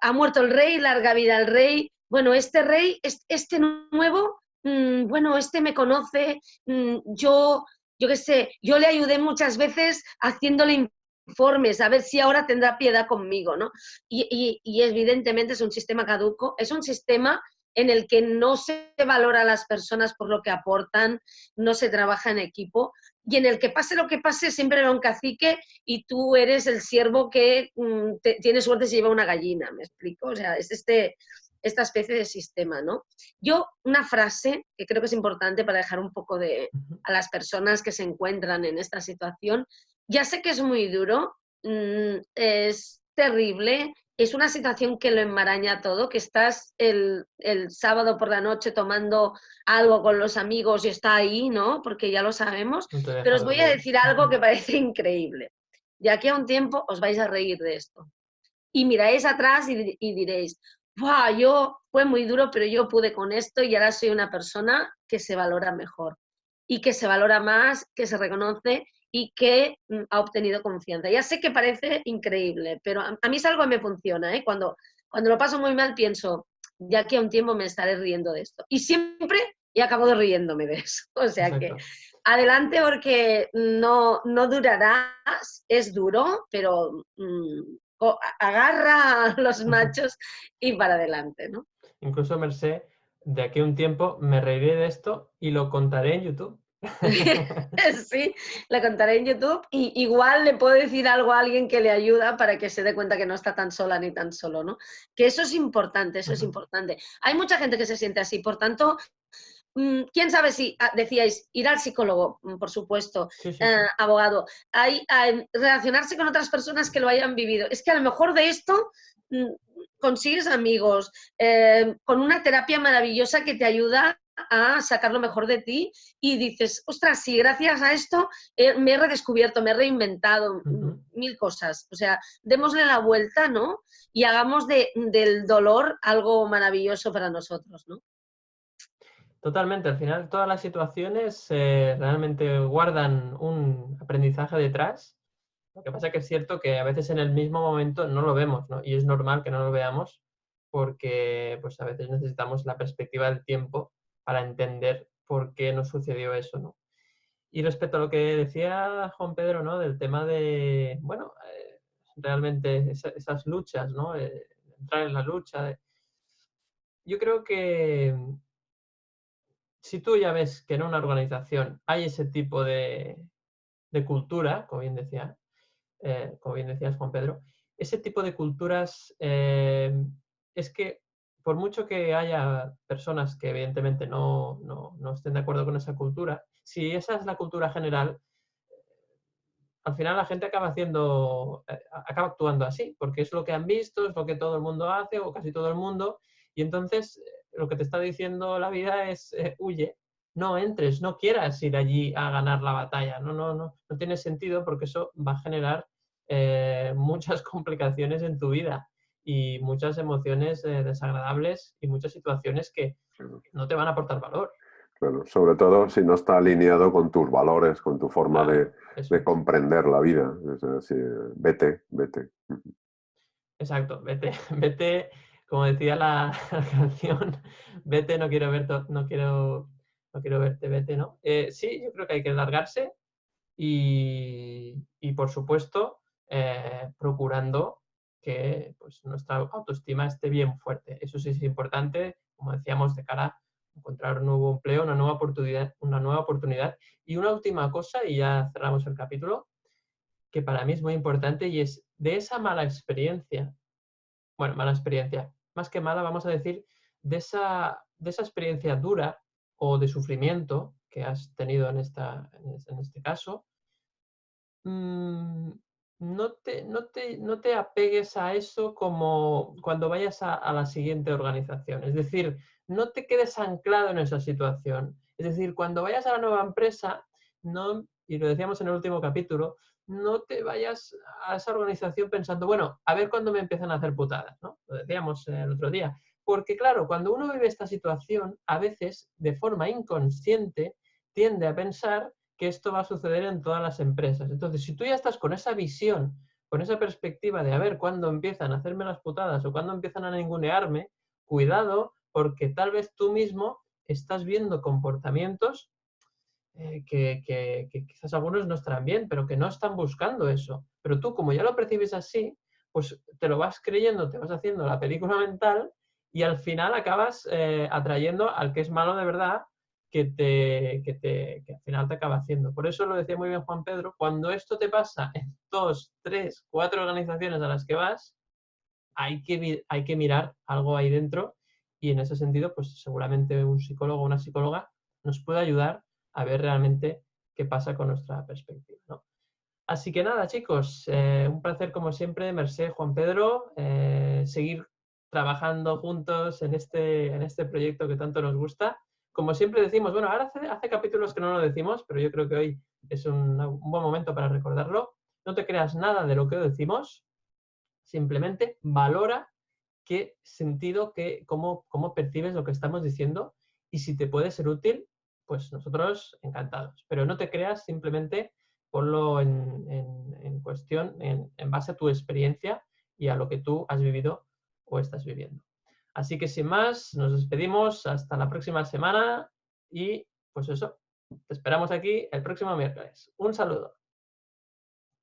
ha muerto el rey, larga vida al rey, bueno, este rey, este nuevo, bueno, este me conoce, yo qué sé, yo le ayudé muchas veces haciéndole informes, a ver si ahora tendrá piedad conmigo, ¿no? Y evidentemente es un sistema caduco, es un sistema en el que no se valora a las personas por lo que aportan, no se trabaja en equipo, y en el que pase lo que pase siempre era un cacique y tú eres el siervo que tiene suerte si lleva una gallina, ¿me explico? O sea, es esta especie de sistema, ¿no? Yo, una frase que creo que es importante para dejar un poco a las personas que se encuentran en esta situación, ya sé que es muy duro, es terrible, es una situación que lo enmaraña todo, que estás el sábado por la noche tomando algo con los amigos y está ahí, ¿no? Porque ya lo sabemos, No te deja pero os voy a dormir. decir algo que parece increíble. De aquí a un tiempo os vais a reír de esto. Y miráis atrás y diréis, ¡buah! Yo fue muy duro, pero yo pude con esto y ahora soy una persona que se valora mejor y que se valora más, que se reconoce y que ha obtenido confianza. Ya sé que parece increíble, pero a mí es algo que me funciona, ¿eh? Cuando lo paso muy mal pienso, ya aquí a un tiempo me estaré riendo de esto. Y siempre he acabado riéndome de eso. O sea que Exacto. adelante porque no durará, es duro, pero agarra a los machos y para adelante, ¿no? Incluso, Mercé, de aquí a un tiempo me reiré de esto y lo contaré en YouTube. Sí, la contaré en YouTube y igual le puedo decir algo a alguien que le ayuda para que se dé cuenta que no está tan sola ni tan solo, ¿no? Que eso es importante, eso es importante. Hay mucha gente que se siente así, por tanto, quién sabe si, decíais, ir al psicólogo, por supuesto, Sí, sí, sí. abogado, relacionarse con otras personas que lo hayan vivido. Es que a lo mejor de esto consigues amigos, con una terapia maravillosa que te ayuda a sacar lo mejor de ti y dices, ostras, sí, gracias a esto me he redescubierto, me he reinventado, mil cosas. O sea, démosle la vuelta, ¿no? Y hagamos del dolor algo maravilloso para nosotros, ¿no? Totalmente, al final todas las situaciones realmente guardan un aprendizaje detrás. Lo que pasa es que es cierto que a veces en el mismo momento no lo vemos, ¿no? Y es normal que no lo veamos porque pues, a veces necesitamos la perspectiva del tiempo para entender por qué nos sucedió eso, ¿no? Y respecto a lo que decía Juan Pedro, ¿no? Del tema de, bueno, realmente esas luchas, ¿no? Entrar en la lucha. Yo creo que si tú ya ves que en una organización hay ese tipo de cultura, como bien decías, Juan Pedro, ese tipo de culturas es que por mucho que haya personas que evidentemente no estén de acuerdo con esa cultura, si esa es la cultura general, al final la gente acaba actuando así, porque es lo que han visto, es lo que todo el mundo hace, o casi todo el mundo, y entonces lo que te está diciendo la vida es huye, no entres, no quieras ir allí a ganar la batalla, no tiene sentido porque eso va a generar muchas complicaciones en tu vida y muchas emociones desagradables y muchas situaciones que no te van a aportar valor. Claro, sobre todo si no está alineado con tus valores, con tu forma Claro, eso de es. comprender la vida. Es decir, vete, vete. Exacto, vete, vete, como decía la, la canción, vete, no quiero verte, vete, ¿no? Sí, yo creo que hay que largarse y por supuesto, procurando que pues, nuestra autoestima esté bien fuerte. Eso sí es importante, como decíamos, de cara a encontrar un nuevo empleo, una nueva oportunidad, una nueva oportunidad. Y una última cosa, y ya cerramos el capítulo, que para mí es muy importante y es de esa mala experiencia, bueno, mala experiencia, más que mala, vamos a decir, de esa experiencia dura o de sufrimiento que has tenido en este caso, no te apegues a eso como cuando vayas a la siguiente organización. Es decir, no te quedes anclado en esa situación. Es decir, cuando vayas a la nueva empresa, no, y lo decíamos en el último capítulo, no te vayas a esa organización pensando, bueno, a ver cuándo me empiezan a hacer putadas, ¿no? Lo decíamos el otro día. Porque claro, cuando uno vive esta situación, a veces, de forma inconsciente, tiende a pensar que esto va a suceder en todas las empresas. Entonces, si tú ya estás con esa visión, con esa perspectiva de a ver cuándo empiezan a hacerme las putadas o cuándo empiezan a ningunearme, cuidado, porque tal vez tú mismo estás viendo comportamientos que quizás algunos no estarán bien, pero que no están buscando eso. Pero tú, como ya lo percibes así, pues te lo vas creyendo, te vas haciendo la película mental y al final acabas atrayendo al que es malo de verdad que al final te acaba haciendo. Por eso lo decía muy bien Juan Pedro, cuando esto te pasa en 2, 3, 4 organizaciones a las que vas, hay que mirar algo ahí dentro y en ese sentido, pues seguramente un psicólogo o una psicóloga nos puede ayudar a ver realmente qué pasa con nuestra perspectiva, ¿no? Así que nada, chicos, un placer como siempre, Mercé, Juan Pedro, seguir trabajando juntos en este proyecto que tanto nos gusta. Como siempre decimos, bueno, ahora hace capítulos que no lo decimos, pero yo creo que hoy es un buen momento para recordarlo. No te creas nada de lo que decimos, simplemente valora qué sentido, cómo percibes lo que estamos diciendo y si te puede ser útil, pues nosotros encantados. Pero no te creas, simplemente ponlo en cuestión en base a tu experiencia y a lo que tú has vivido o estás viviendo. Así que sin más, nos despedimos hasta la próxima semana y pues eso, te esperamos aquí el próximo miércoles. Un saludo.